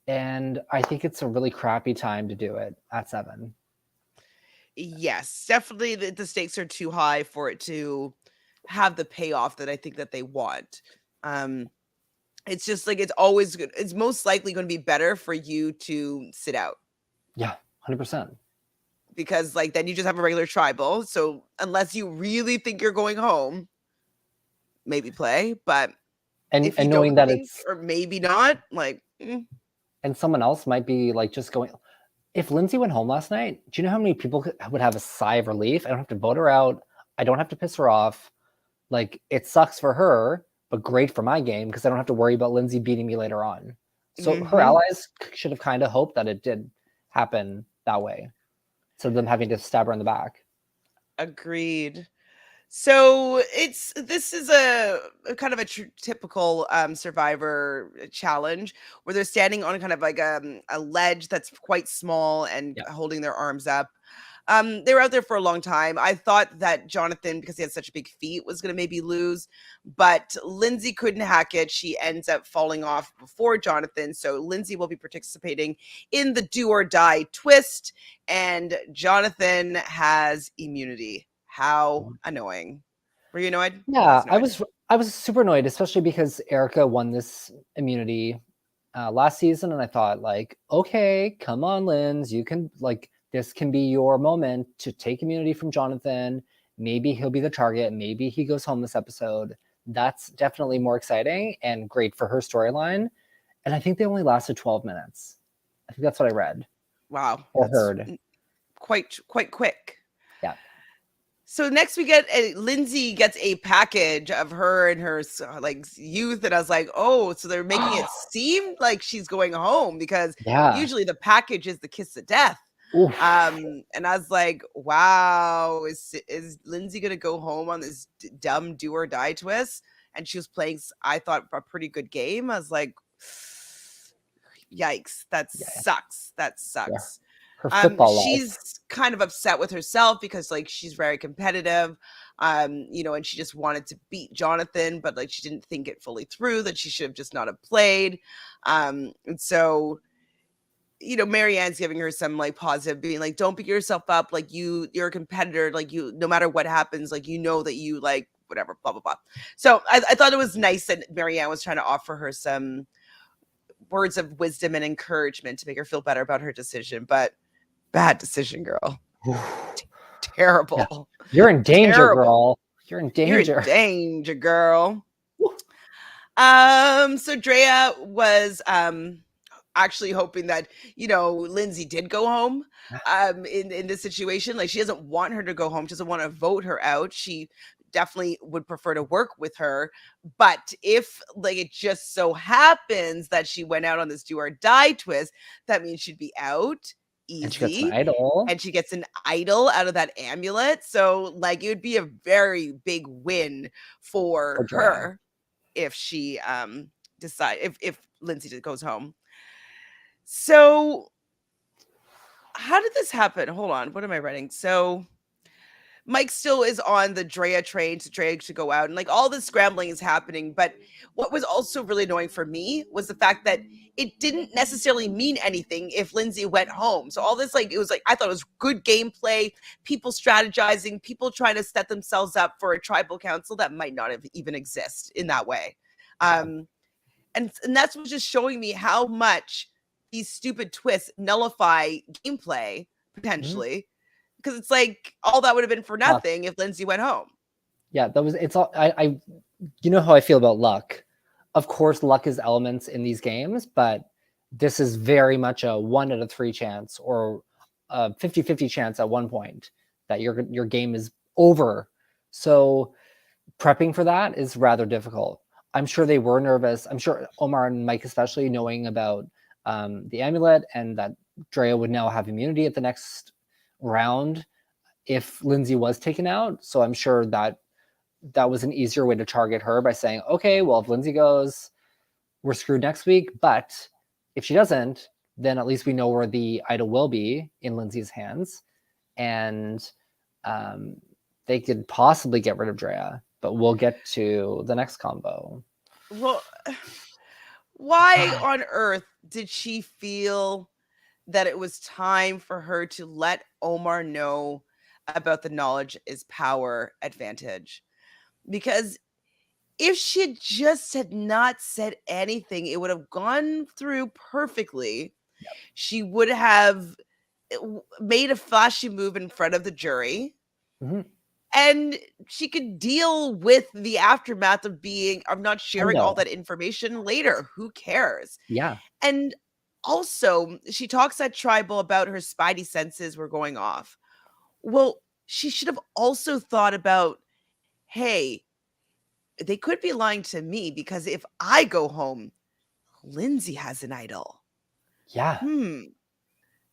And I think it's a really crappy time to do it at 7. Yes, definitely the stakes are too high for it to have the payoff that I think that they want. It's just like it's always good. It's most likely going to be better for you to sit out. Yeah, 100%. Because like then you just have a regular tribal. So unless you really think you're going home, maybe play. But and knowing that it's or maybe not, like and someone else might be like just going. If Lindsay went home last night, do you know how many people would have a sigh of relief? I don't have to vote her out. I don't have to piss her off. Like it sucks for her, but great for my game because I don't have to worry about Lindsay beating me later on. So her allies should have kind of hoped that it did happen that way. So them having to stab her in the back. Agreed. So this is a kind of a typical Survivor challenge where they're standing on kind of like a ledge that's quite small and holding their arms up. They were out there for a long time. I thought that Jonathan, because he had such a big feat, was going to maybe lose, but Lindsay couldn't hack it. She ends up falling off before Jonathan. So Lindsay will be participating in the do or die twist, and Jonathan has immunity. How annoying. Were you annoyed? Yeah, I was super annoyed, especially because Erica won this immunity last season, and I thought like, okay, come on, Linz, you can like. This can be your moment to take immunity from Jonathan. Maybe he'll be the target. Maybe he goes home this episode. That's definitely more exciting and great for her storyline. And I think they only lasted 12 minutes. I think that's what I read. Wow. Or heard. Quite quick. Yeah. So next we get Lindsay gets a package of her and her like youth, and I was like, oh, so they're making it seem like she's going home because usually the package is the kiss of death. Oof. And I was like, wow, is Lindsay gonna go home on this dumb do or die twist? And she was playing, I thought, a pretty good game. I was like, yikes, that sucks. That sucks. Her football she's kind of upset with herself because like she's very competitive, you know, and she just wanted to beat Jonathan, but like she didn't think it fully through, that she should have just not have played. And so, you know, Marianne's giving her some like positive, being like, don't beat yourself up. Like you're a competitor. Like you, no matter what happens, like, you know that you like whatever, blah, blah, blah. So I thought it was nice that Marianne was trying to offer her some words of wisdom and encouragement to make her feel better about her decision, but bad decision, girl. Terrible. Yeah. You're in danger, girl. You're in danger. You're in danger, girl. So Drea was, actually hoping that, you know, Lindsay did go home in this situation. Like she doesn't want her to go home. She doesn't want to vote her out. She definitely would prefer to work with her. But if like it just so happens that she went out on this do or die twist, that means she'd be out And she gets an easy. idol. And she gets an idol out of that amulet. So like it would be a very big win For for Drea. her if she decide if Lindsay goes home. So how did this happen? Hold on. What am I writing? So Mike still is on the Drea train to Drea to go out, and like all this scrambling is happening. But what was also really annoying for me was the fact that it didn't necessarily mean anything if Lindsay went home. So all this, like, it was like I thought it was good gameplay, people strategizing, people trying to set themselves up for a tribal council that might not have even exist in that way. Yeah. And that's what's just showing me how much these stupid twists nullify gameplay Mhm. potentially, because it's like all that would have been for Luck. nothing if Lindsay went home. Yeah, that was it's all I you know how I feel about luck. Of course, luck is elements in these games, but this is very much a 1 out of 3 chance or a 50-50 chance at one point that your game is over. So prepping for that is rather difficult. I'm sure they were nervous. I'm sure Omar and Mike, especially knowing about the amulet and that Drea would now have immunity at the next round if Lindsay was taken out. So I'm sure that that was an easier way to target her by saying, okay, well, if Lindsay goes, we're screwed next week. But if she doesn't, then at least we know where the idol will be in Lindsay's hands. And they could possibly get rid of Drea, but we'll get to the next combo. Well, why on earth did she feel that it was time for her to let Omar know about the knowledge is power advantage? Because if she just had not said anything, it would have gone through perfectly. Yep. She would have made a flashy move in front of the jury. Mm-hmm. And she could deal with the aftermath of not I sharing all know. that information later. Who cares? Yeah. And also, she talks at Tribal about her spidey senses were going off. Well, she should have also thought about, hey, they could be lying to me because if I go home, Lindsay has an idol. Yeah.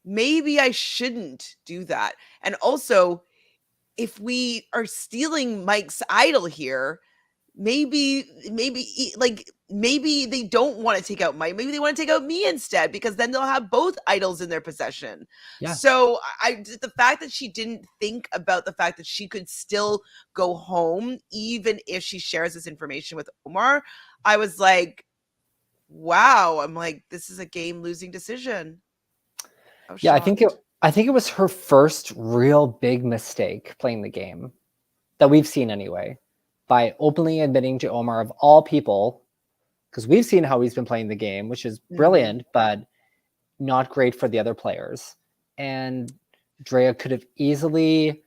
Maybe I shouldn't do that. And also, if we are stealing Mike's idol here, maybe they don't want to take out Mike. Maybe they want to take out me instead because then they'll have both idols in their possession. Yeah. So the fact that she didn't think about the fact that she could still go home even if she shares this information with Omar, I was like, wow. I'm like, this is a game losing decision. I was Yeah, shocked. I think it was her first real big mistake playing the game that we've seen anyway, by openly admitting to Omar of all people, because we've seen how he's been playing the game, which is brilliant, but not great for the other players. And Drea could have easily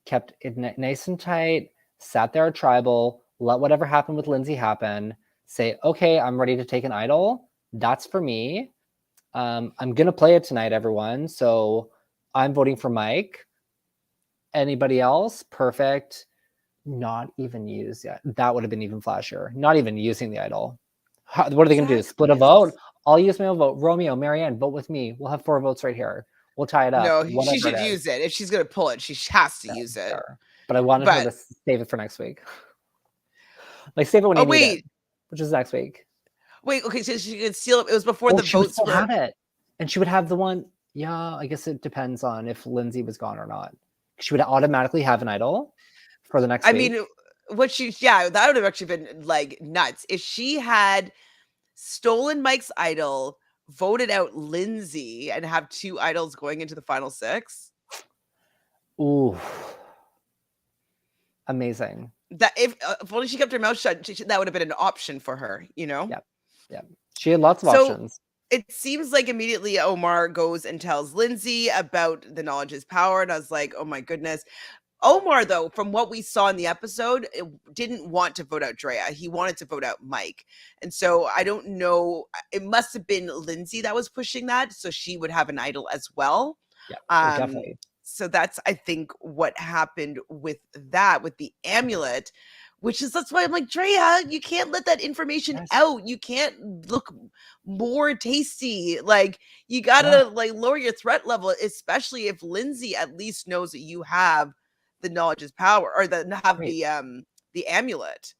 kept it nice and tight, sat there at Tribal, let whatever happened with Lindsay happen, say, okay, I'm ready to take an idol. That's for me. I'm going to play it tonight, everyone. So I'm voting for Mike. Anybody else? Perfect. Not even used yet. That would have been even flashier. Not even using the idol. What are they going to do? Split a Exactly. vote? I'll use my own vote. Romeo, Marianne, vote with me. We'll have 4 votes right here. We'll tie it up. No, she Whatever should it is. use it. If she's going to pull it, she has to Yeah, use it. sure. But I wanted her But, to save it for next week. Like, save it when oh, you need it, wait. which is next week. Wait, okay, so she could steal it. It was before Oh, the she would votes still were. have it. And she would have the one. Yeah, I guess it depends on if Lindsay was gone or not. She would automatically have an idol for the next I week. mean, that would have actually been like nuts. If she had stolen Mike's idol, voted out Lindsay, and have 2 idols going into the final 6. Ooh. Amazing. That if only she kept her mouth shut, that would have been an option for her, you know? Yep. Yep. She had lots of So options. it seems like immediately Omar goes and tells Lindsay about the knowledge is power. And I was like, oh my goodness. Omar, though, from what we saw in the episode, didn't want to vote out Drea. He wanted to vote out Mike. And so I don't know. It must have been Lindsay that was pushing that. So she would have an idol as well. Yeah. Oh, Um, definitely. So that's, I think, what happened with that, with the amulet, which is, that's why I'm like, Drea, you can't let that information Yes. out. You can't look more tasty. Like, you Yeah. gotta like lower your threat level, especially if Lindsay at least knows that you have the knowledge is power, or that have Right. the amulet.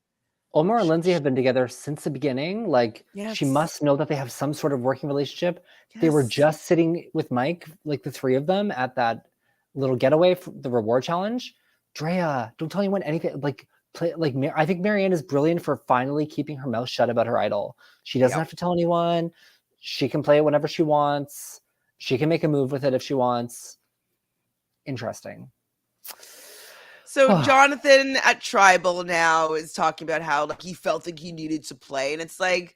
Omar and Lindsay have been together since the beginning. Like, she Yes. must know that they have some sort of working relationship. They were Yes. just sitting with Mike, like the three of them, at that little getaway for the reward challenge. Drea, don't tell anyone anything. Like, play like I think Marianne is brilliant for finally keeping her mouth shut about her idol. She doesn't Yep. have to tell anyone. She can play it whenever she wants. She can make a move with it if she wants. Interesting. So Jonathan at Tribal now is talking about how like he felt like he needed to play, and it's like,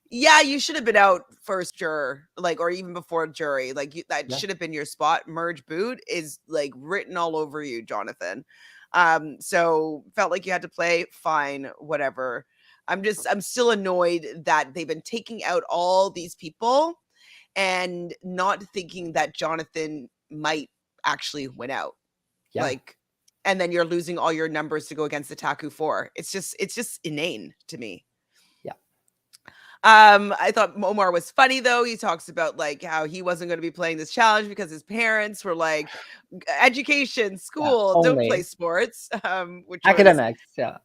yeah, you should have been out first juror, like, or even before jury. Like, that Yeah. should have been your spot. Merge boot is like written all over you, Jonathan. So felt like you had to play. Fine, whatever. I'm still annoyed that they've been taking out all these people and not thinking that Jonathan might actually win out. Yeah. Like, and then you're losing all your numbers to go against the Taku 4. It's just inane to me. Yeah. I thought Omar was funny though. He talks about like how he wasn't going to be playing this challenge because his parents were like, education, Yeah. school, don't play Only sports. Which was academics. Yeah.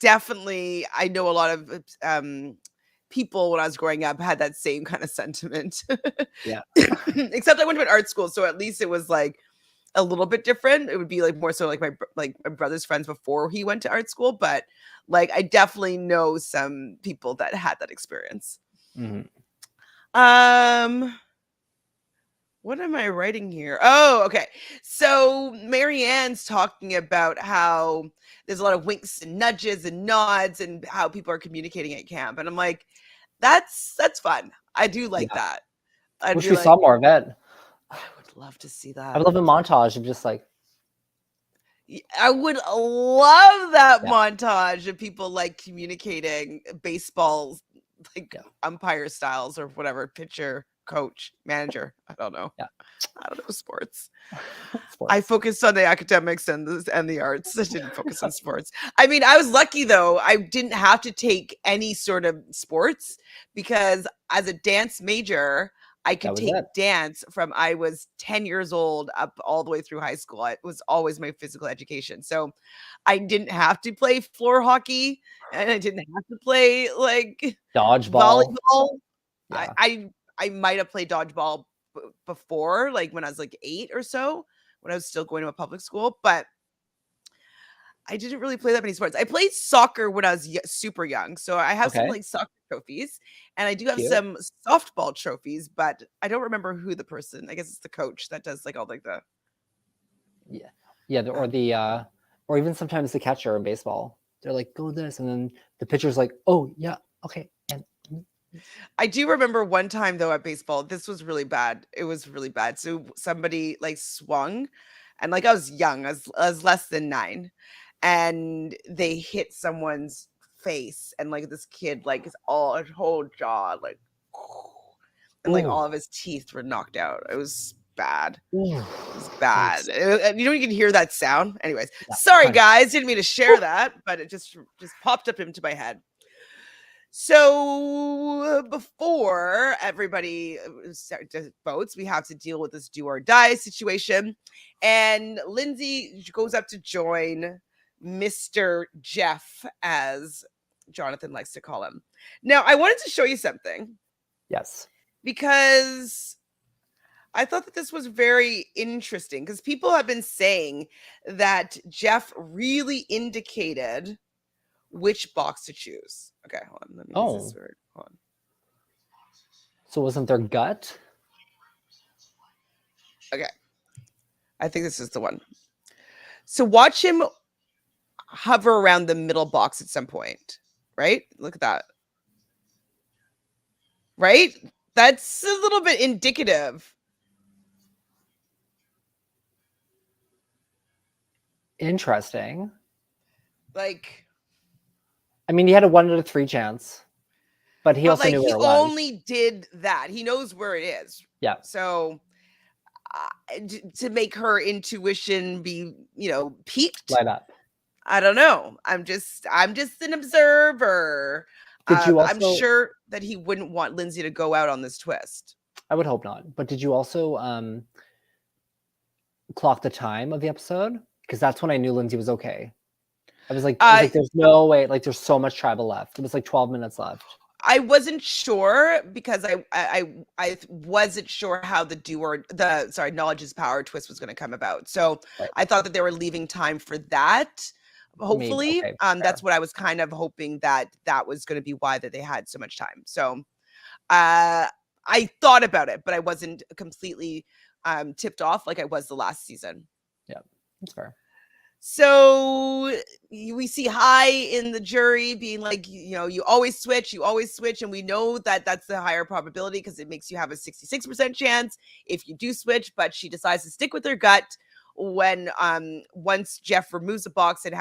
definitely, I know a lot of people when I was growing up had that same kind of sentiment. Yeah. Except I went to an art school, so at least it was like a little bit different. It would be like more so like my brother's friends before he went to art school, but like I definitely know some people that had that experience. Mhm. What am I writing here? Oh, okay. So Marianne's talking about how there's a lot of winks and nudges and nods and how people are communicating at camp. And I'm like, that's fun. I do like Yeah. that. I'd Wish be we like, saw more of it. I would love to see I that. would love a montage of just like, I would love that yeah, montage of people like communicating baseball, like yeah, umpire styles or whatever, pitcher, coach, manager. I don't know. yeah. I don't know sports. I Sports. focused on the academics and the arts. I didn't focus on sports. I mean, I was lucky though. I didn't have to take any sort of sports because as a dance major, I That could was it. take dance from I was 10 years old up all the way through high school. It was always my physical education. So I didn't have to play floor hockey and I didn't have to play like Dodgeball. volleyball. I Yeah. I, I might have played dodgeball before, like when I was like 8 or so, when I was still going to a public school, but I didn't really play that many sports. I played soccer when I was super young, so I have some Okay. like soccer trophies, and I do have Cute. some softball trophies, but I don't remember who the person. I guess it's the coach that does like all like the. Yeah. Yeah. Um, Or even sometimes the catcher in baseball. They're like, go this. And then the pitcher's like, oh, yeah. Okay. And I do remember one time though at baseball, this was really bad. It was really bad. So somebody like swung, and like I was young, I was less than 9, and they hit someone's face, and like this kid, like his whole jaw, like, and like ooh, all of his teeth were knocked out. It was bad. ooh, It was bad. yikes. And you know, you can hear that sound. Anyways, Yeah. sorry Fine. guys, didn't mean to share that, but it just popped up into my head. So before everybody votes, we have to deal with this do or die situation. And Lindsay goes up to join Mr. Jeff, as Jonathan likes to call him. Now, I wanted to show you something Yes. because I thought that this was very interesting because people have been saying that Jeff really indicated which box to choose. Okay, hold on. Let me use this word. Hold on. So wasn't their gut? Okay. I think this is the one. So watch him hover around the middle box at some point, right? Look at that. Right? That's a little bit indicative. Interesting. Like, I mean, he had a 1 out of 3 chance, but he but also like knew he where it was. only did that. He knows where it is. Yeah. So to make her intuition be, piqued. Light up. I don't know. I'm just an observer. Did you I'm also? sure that he wouldn't want Lindsay to go out on this twist. I would hope not. But did you also clock the time of the episode? Because that's when I knew Lindsay was okay. I was like, there's no way. Like, there's so much tribal left. It was like 12 minutes left. I wasn't sure because I wasn't sure how the knowledge is power twist was going to come about. So Right. I thought that they were leaving time for that. Hopefully, Okay, that's what I was kind of hoping that was going to be why that they had so much time. So I thought about it, but I wasn't completely tipped off like I was the last season. Yeah, that's fair. So we see High in the jury being like, you always switch. And we know that that's the higher probability because it makes you have a 66% chance if you do switch. But she decides to stick with her gut when once Jeff removes a box, it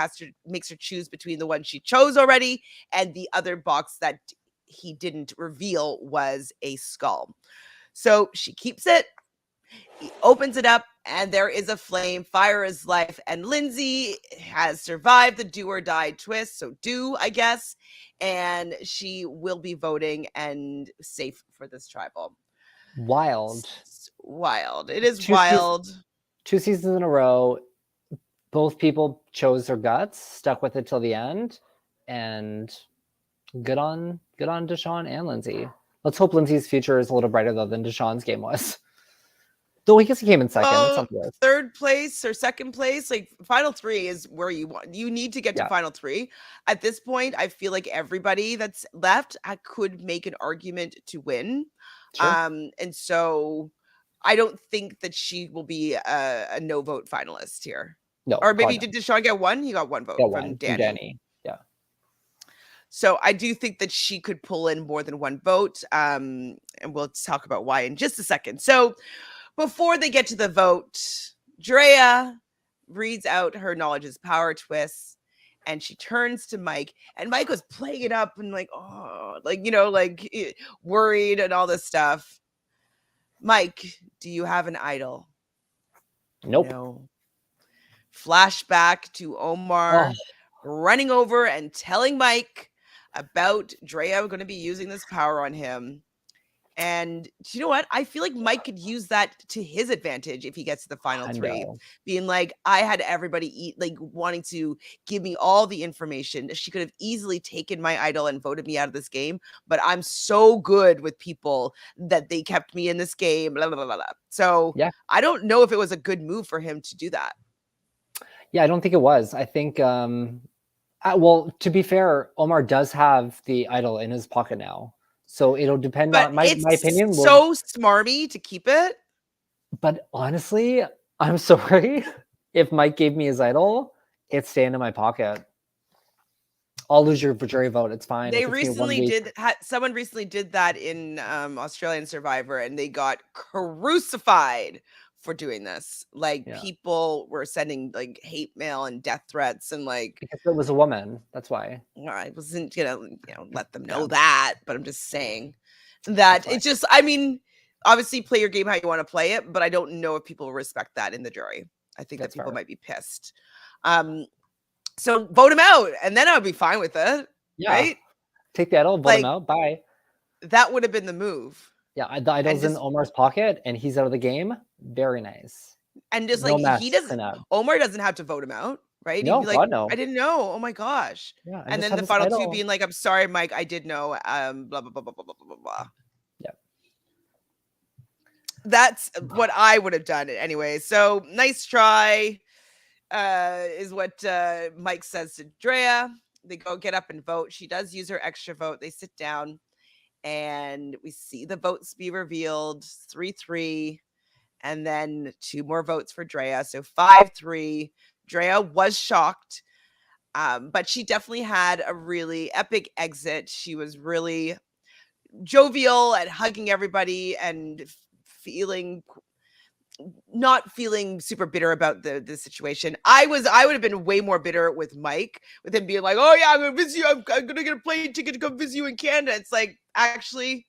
makes her choose between the one she chose already and the other box that he didn't reveal was a skull. So she keeps it. He opens it up and there is a flame. Fire is life. And Lindsay has survived the do or die twist. So I guess. And she will be voting and safe for this tribal. Wild. It is wild. 2 seasons in a row. Both people chose their guts, stuck with it till the end. And good on Deshawn and Lindsay. Let's hope Lindsay's future is a little brighter though than Deshawn's game was. Though I guess he came in second. Well, third place or second place, like final 3 is where you want. You need to get to final 3. At this point, I feel like everybody that's left could make an argument to win. Sure. And so I don't think that she will be a no vote finalist here. No. Or maybe did Deshawn get one? He got one vote from Danny. Yeah. So I do think that she could pull in more than one vote. And we'll talk about why in just a second. So before they get to the vote, Drea reads out her knowledge is power twists and she turns to Mike, and Mike was playing it up and worried and all this stuff. Mike, do you have an idol? Nope. No. Flashback to Omar running over and telling Mike about Drea going to be using this power on him. And you know what? I feel like Mike could use that to his advantage if he gets to the final 3. Being like, I had everybody wanting to give me all the information. She could have easily taken my idol and voted me out of this game. But I'm so good with people that they kept me in this game. Blah, blah, blah, blah. So I don't know if it was a good move for him to do that. Yeah, I don't think it was. I think, well, to be fair, Omar does have the idol in his pocket now. So it'll depend on my opinion. So smarmy to keep it. But honestly, I'm sorry. If Mike gave me his idol, it's staying in my pocket. I'll lose your jury vote. It's fine. They recently someone recently did that in Australian Survivor, and they got crucified for doing this. People were sending hate mail and death threats and because it was a woman. That's why. I wasn't gonna let them know that, but I'm just saying that it's just, I mean, obviously play your game how you want to play it, but I don't know if people respect that in the jury. I think that people might be pissed. So vote him out and then I would be fine with it. Yeah. Right? Take the idol, vote him out. Bye. That would have been the move. Yeah, the idol's in Omar's pocket and he's out of the game. Very nice. And just Omar doesn't have to vote him out, right? No, He'd be God, no. I didn't know. Oh my gosh. Yeah, and then the final 2 being like, I'm sorry, Mike, I did know. Blah, blah, blah, blah, blah, blah, blah, blah. Yeah. That's what I would have done anyway. So nice try, is what Mike says to Drea. They go get up and vote. She does use her extra vote. They sit down. And we see the votes be revealed 3-3, and then 2 more votes for Drea. So 5-3. Drea was shocked, but she definitely had a really epic exit. She was really jovial and hugging everybody and not feeling super bitter about the situation. I would have been way more bitter with Mike, with him being like, oh yeah, I'm gonna visit you. I'm gonna get a plane ticket to come visit you in Canada. It's like, actually,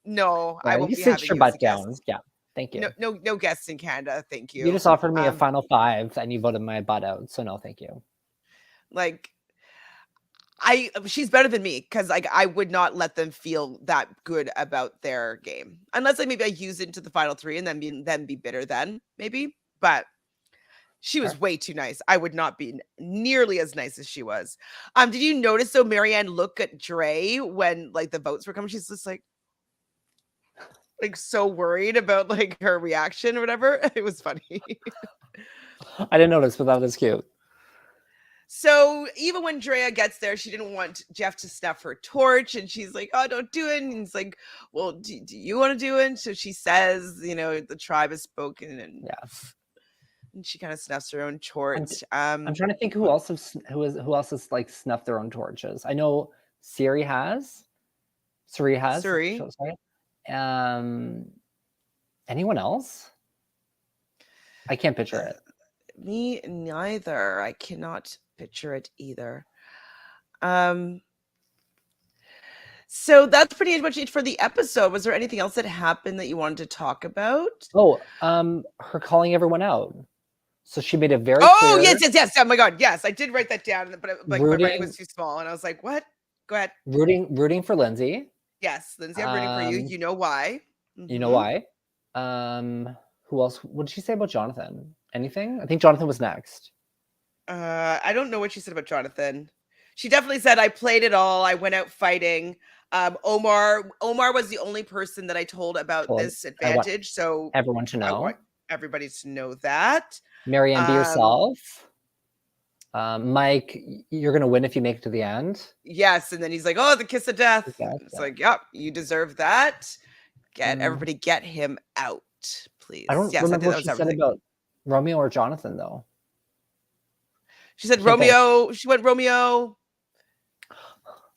no, I won't be having your butt down. Yeah, Thank No, you. no guests in Canada. Thank You you. just offered me a final 5 and you voted my butt out. So no, thank you. Like she's better than me because like I would not let them feel that good about their game unless maybe I use it into the final 3 and then be bitter then maybe. But she was Fair. way too nice. I would not be nearly as nice as she was. Did you notice though, Marianne look at Dre when like the votes were coming? She's just like so worried about like her reaction or whatever. It was funny. I didn't notice, but that was cute. So even when Drea gets there, she didn't want Jeff to snuff her torch, and she's like, "Oh, don't do it." And he's like, "Well, do you want to do it?" So she says, "You know, the tribe has spoken," and she kind of snuffs her own torch. I'm trying to think who else has like snuffed their own torches. I know Suri has. Suri. Sorry. Anyone else? I can't picture it. Me neither. I cannot picture it either. So that's pretty much it for the episode. Was there anything else that happened that you wanted to talk about? Oh, her calling everyone out. So she made a very clear. Oh, yes. Oh my god, yes, I did write that down, but like my writing was too small, and I was like, "What?" Go ahead. Rooting for Lindsay. Yes, Lindsay, I'm rooting for you. You know why? Mm-hmm. You know why? Who else? What did she say about Jonathan? Anything? I think Jonathan was next. I don't know what she said about Jonathan. She definitely said, "I played it all. I went out fighting." Omar was the only person that I told about this advantage. So everyone to know. I want everybody to know that. Marianne, be yourself. Mike, you're gonna win if you make it to the end. Yes, and then he's like, "Oh, the kiss of death." It's like, "Yep, you deserve that. Everybody, get him out, please." I don't remember what she said about Romeo or Jonathan though. She said Romeo. She went Romeo.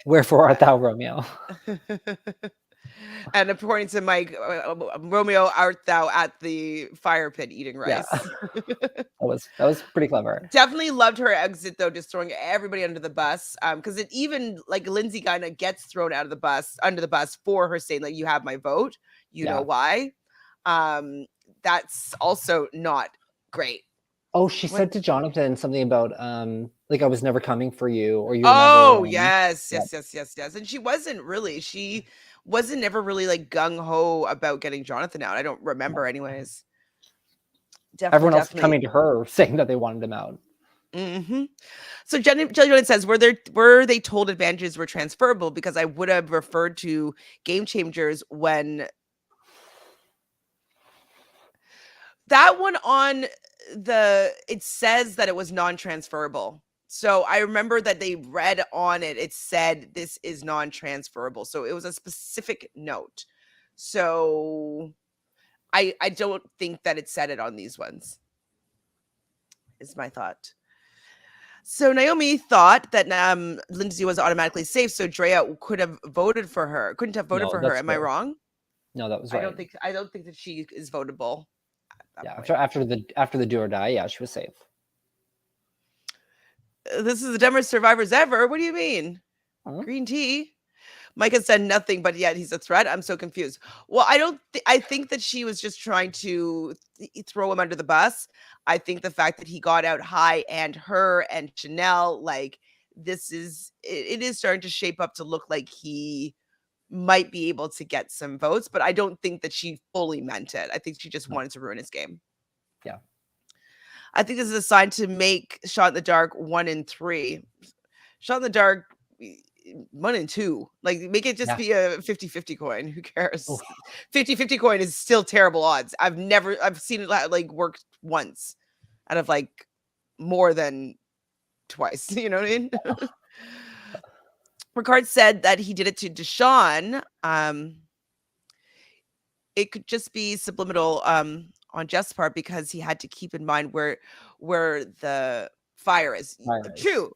Wherefore art thou, Romeo? And according to Mike, Romeo, art thou at the fire pit eating rice? Yeah. that was pretty clever. Definitely loved her exit though, just throwing everybody under the bus. Because it even like Lindsay kind of gets thrown out of the bus under the bus for her saying like, "You have my vote. You know why?" That's also not great. Oh, she said to Jonathan something about like I was never coming for you, or you. Oh, yes. And she wasn't really. She wasn't ever really like gung ho about getting Jonathan out. I don't remember, anyways. Everyone else coming to her saying that they wanted him out. Mm-hmm. So Jenny says, were they told advantages were transferable? Because I would have referred to Game Changers when that one on it says that it was non-transferable. So I remember that they read on it, it said this is non-transferable. So it was a specific note. So I don't think that it said it on these ones, is my thought. So Naomi thought that Lindsay was automatically safe, so Drea couldn't have voted for her. Am I wrong? No, that was right. I don't think that she is votable. Yeah, after the do or die, yeah, she was safe. This is the dumbest survivors ever. What do you mean? Green tea. Mike has said nothing, but yet he's a threat. I'm so confused. Well, I think that she was just trying to throw him under the bus. I think the fact that he got out high and her and Chanel, like it is starting to shape up to look like he might be able to get some votes, but I don't think that she fully meant it. I think she just wanted to ruin his game. Yeah. I think this is a sign to make Shot in the Dark 1 and 3. Shot in the Dark 1 and 2. Like, make it just be a 50-50 coin. Who cares? 50-50 coin is still terrible odds. I've seen it like work once out of like more than twice. You know what I mean? Ricard said that he did it to Deshawn. It could just be subliminal on Jeff's part because he had to keep in mind where the fire is. True.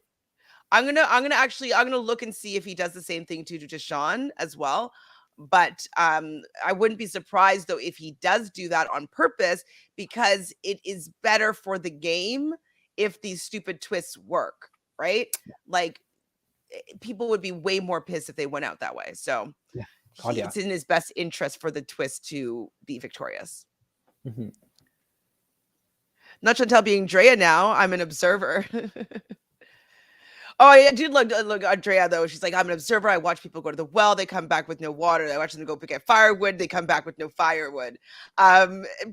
I'm gonna look and see if he does the same thing to Deshawn as well. But I wouldn't be surprised though if he does do that on purpose because it is better for the game if these stupid twists work, right? Like people would be way more pissed if they went out that way. So it's in his best interest for the twist to be victorious. Mhm. Not Chantele being Drea now. I'm an observer. Oh, I do look Andrea though. She's like, I'm an observer. I watch people go to the well. They come back with no water. I watch them go pick up firewood. They come back with no firewood.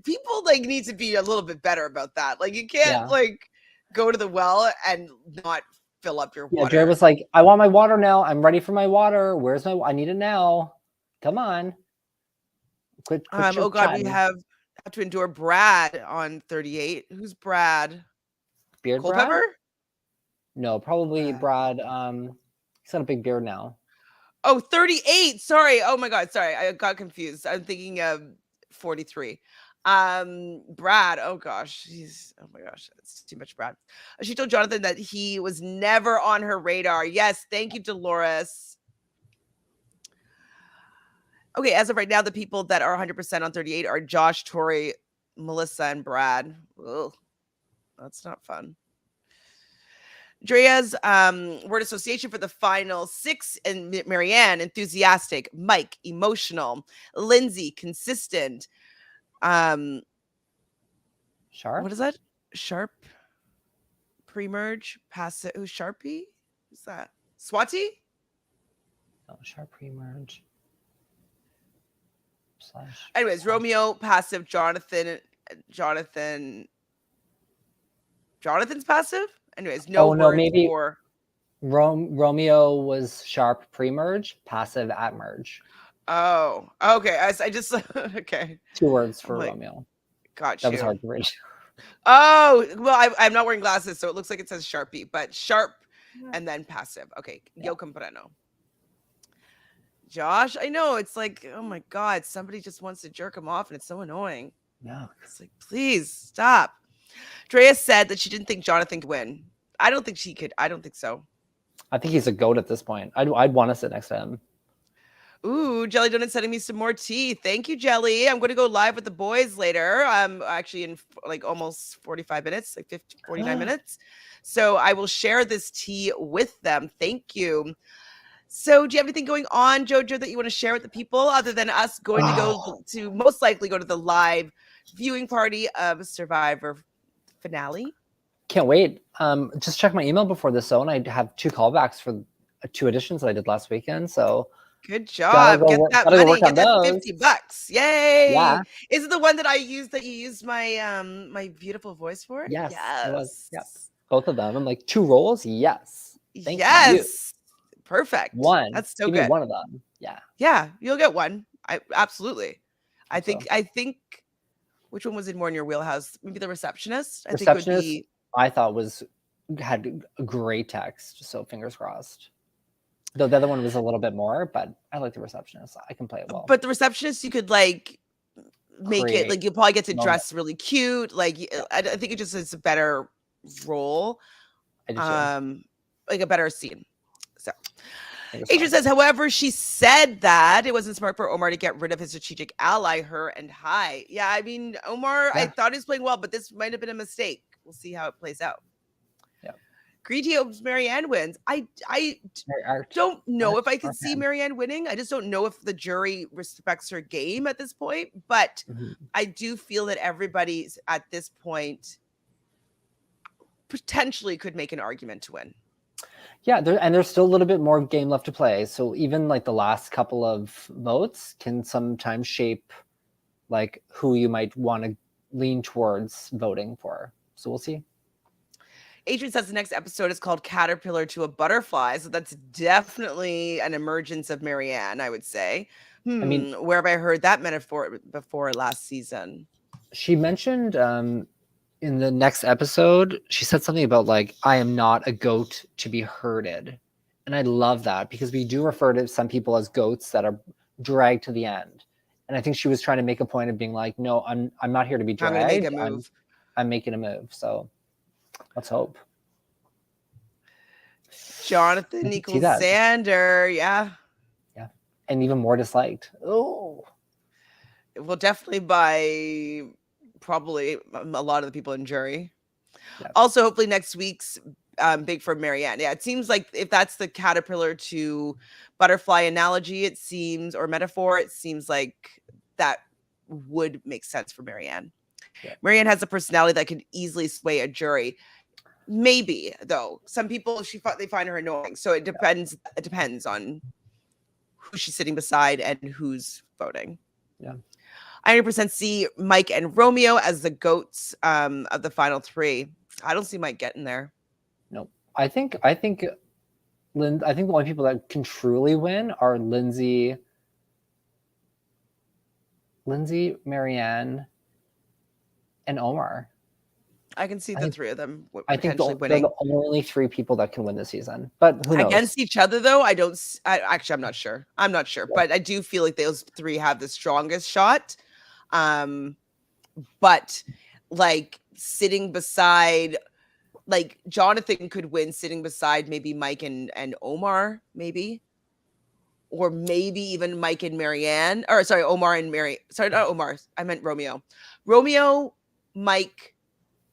People like need to be a little bit better about that. Like you can't Yeah. like go to the well and not fill up your Yeah, Dre water. was like, I want my water now. I'm ready for my water. Where's my I need it now. Come on. Quit your Oh God, we chatting. have to endure Brad on 38. Who's Brad? Beard Brad? Culpepper? No, probably Brad. Brad. He's got a big beard now. Oh, 38. Sorry. Oh my God. Sorry. I got confused. I'm thinking of 43. Brad. Oh gosh. Oh my gosh. It's too much Brad. She told Jonathan that he was never on her radar. Yes. Thank you, Dolores. Okay. As of right now, the people that are 100% on 38 are Josh, Tori, Melissa, and Brad. Ugh, that's not fun. Drea's word association for the final six, and Marianne, enthusiastic, Mike, emotional, Lindsay, consistent. Um, Sharp? what is that? Sharp, pre-merge, passive. Who's Sharpie? Who's that? Swati? No, Sharp pre-merge. Slash. Anyways, Romeo, passive, Jonathan's passive. Anyways, no Oh no, words maybe for. Romeo was Sharp pre-merge, passive at merge. Oh, okay. I just okay. 2 words I'm for like, Romeo. got That was you. hard to read. Oh, well, I'm not wearing glasses, so it looks like it says Sharpie, but sharp and then passive. Okay. Yeah. Yo compreno. Josh, I know. It's like, oh my God, somebody just wants to jerk him off and it's so annoying. No. It's like, please stop. Drea said that she didn't think Jonathan could win. I don't think she could. I don't think so. I think he's a goat at this point. I'd want to sit next to him. Ooh, Jelly Donut sending me some more tea. Thank you, Jelly. I'm going to go live with the boys later. Actually in like almost 45 minutes, like 50, 49 minutes. So I will share this tea with them. Thank you. So do you have anything going on, Jojo, that you want to share with the people other than us going to go to most likely go to the live viewing party of Survivor finale? Can't wait. Just check my email before this zone. I have 2 callbacks for 2 editions that I did last weekend. So Good job. Get that gotta go money. work on Get that those. $50. Yay. Yeah. Is it the one that I used that you used my my beautiful voice for? Yes, it was. Yeah. Yes. Both of them. I'm like 2 rolls. Yes. Thank you. Yes. Perfect. 1. That's so Give me good. 1 of them. Yeah. Yeah, you'll get one. I absolutely. I Hope so. think which one was in more in your wheelhouse? Maybe the receptionist? I think would Receptionist, be I thought had a great text. So fingers crossed. Though the other one was a little bit more, but I like the receptionist. I can play it well. but the receptionist you could like make it Create like you'll probably get to moment. dress really cute. Like I think it just is a better role. I do too. Like a better scene. So Fingers Adrian crossed. says, however, she said that it wasn't smart for Omar to get rid of his strategic ally, her and Hai. Yeah, I mean, Omar, I Yeah. thought he was playing well, but this might have been a mistake. We'll see how it plays out. Yeah. Greedy hopes Marianne wins. I don't know if I can see Marianne winning. I just don't know if the jury respects her game at this point. But I do feel that everybody at this point potentially could make an argument to win. Yeah, there's still a little bit more game left to play. So even like the last couple of votes can sometimes shape like who you might want to lean towards voting for. So we'll see. Adrian says the next episode is called Caterpillar to a Butterfly. So that's definitely an emergence of Marianne, I would say. I mean, where have I heard that metaphor before last season? She mentioned in the next episode, she said something about like, I am not a goat to be herded. And I love that because we do refer to some people as goats that are dragged to the end. And I think she was trying to make a point of being like, no, I'm not here to be dragged. I'm going to make a move. I'm making a move. So let's hope. Jonathan equals Xander. Yeah. Yeah. And even more disliked. Oh. Well, definitely by probably a lot of the people in jury. Yeah. Also, hopefully next week's big for Marianne. Yeah, it seems like if that's the caterpillar to butterfly analogy, it seems, or metaphor, it seems like that would make sense for Marianne. Yeah. Marianne has a personality that could easily sway a jury. Maybe though, some people they find her annoying. So it depends. It depends on who she's sitting beside and who's voting. Yeah. I 100% see Mike and Romeo as the goats of the final three. I don't see Mike getting there. No, I think the only people that can truly win are Lindsay, Marianne, and Omar. I can see the three of them I think potentially they're winning. the only three people that can win this season. But who knows? Against each other, though, actually, I'm not sure. But I do feel like those three have the strongest shot. But like sitting beside, like Jonathan could win sitting beside maybe Mike and Omar, maybe. Or maybe even Mike and Marianne, or sorry, Omar and Mary. Sorry, not Omar. I meant Romeo. Romeo, Mike,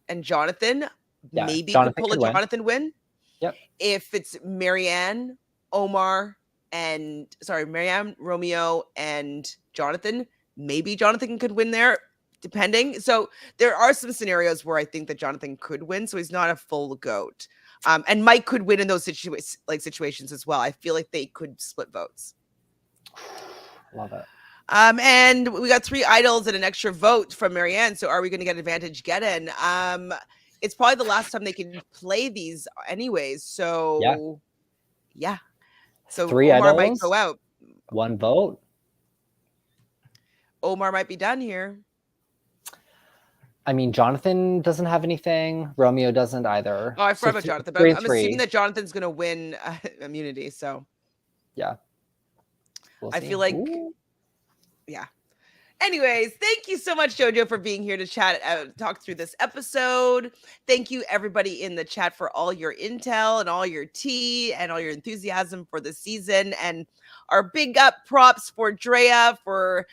and Jonathan. Yeah, Maybe Jonathan could pull a could win. Jonathan win. Yep. If it's Marianne, Omar, Marianne, Romeo, and Jonathan, maybe Jonathan could win there, depending. So there are some scenarios where I think that Jonathan could win, so he's not a full goat. And Mike could win in those situations as well. I feel like they could split votes. Love it. And we got 3 idols and an extra vote from Marianne. So are we going to get advantage get in? It's probably the last time they can play these anyways. So yeah. So 3 Omar idols, might go out. 1 vote. Omar might be done here. I mean, Jonathan doesn't have anything. Romeo doesn't either. Oh, I forgot about Jonathan. But I'm assuming that Jonathan's going to win immunity. So yeah. I feel like, yeah. Anyways, thank you so much, Jojo, for being here to talk through this episode. Thank you, everybody in the chat, for all your intel and all your tea and all your enthusiasm for the season. And our big up props for Drea for,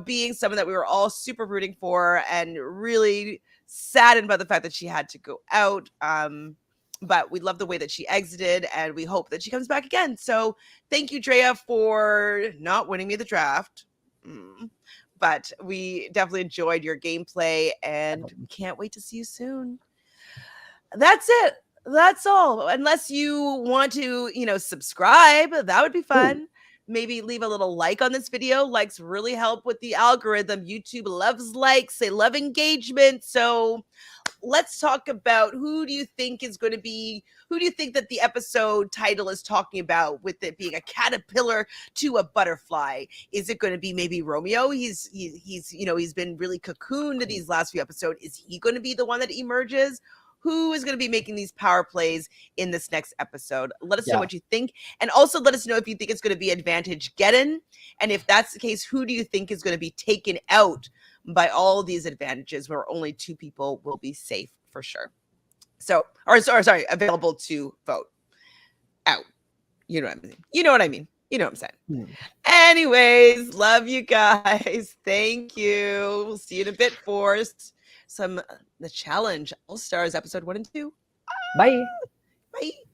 being someone that we were all super rooting for and really saddened by the fact that she had to go out. But we love the way that she exited, and we hope that she comes back again. So thank you, Drea, for not winning me the draft. But we definitely enjoyed your gameplay, and we can't wait to see you soon. That's it. That's all. Unless you want to, subscribe, that would be fun. Ooh. Maybe leave a little like on this video. Likes really help with the algorithm. YouTube loves likes. They love engagement. So let's talk about who do you think that the episode title is talking about, with it being a caterpillar to a butterfly? Is it going to be maybe Romeo? He's been really cocooned these last few episodes. Is he going to be the one that emerges? Who is going to be making these power plays in this next episode? Let us know what you think. And also let us know if you think it's going to be advantage get-in. And if that's the case, who do you think is going to be taken out by all these advantages, where only 2 people will be safe for sure? Available to vote out. You know what I mean? You know what I'm saying? Anyways, love you guys. Thank you. We'll see you in a bit for the challenge All Stars episode 1 and 2. Bye. Bye.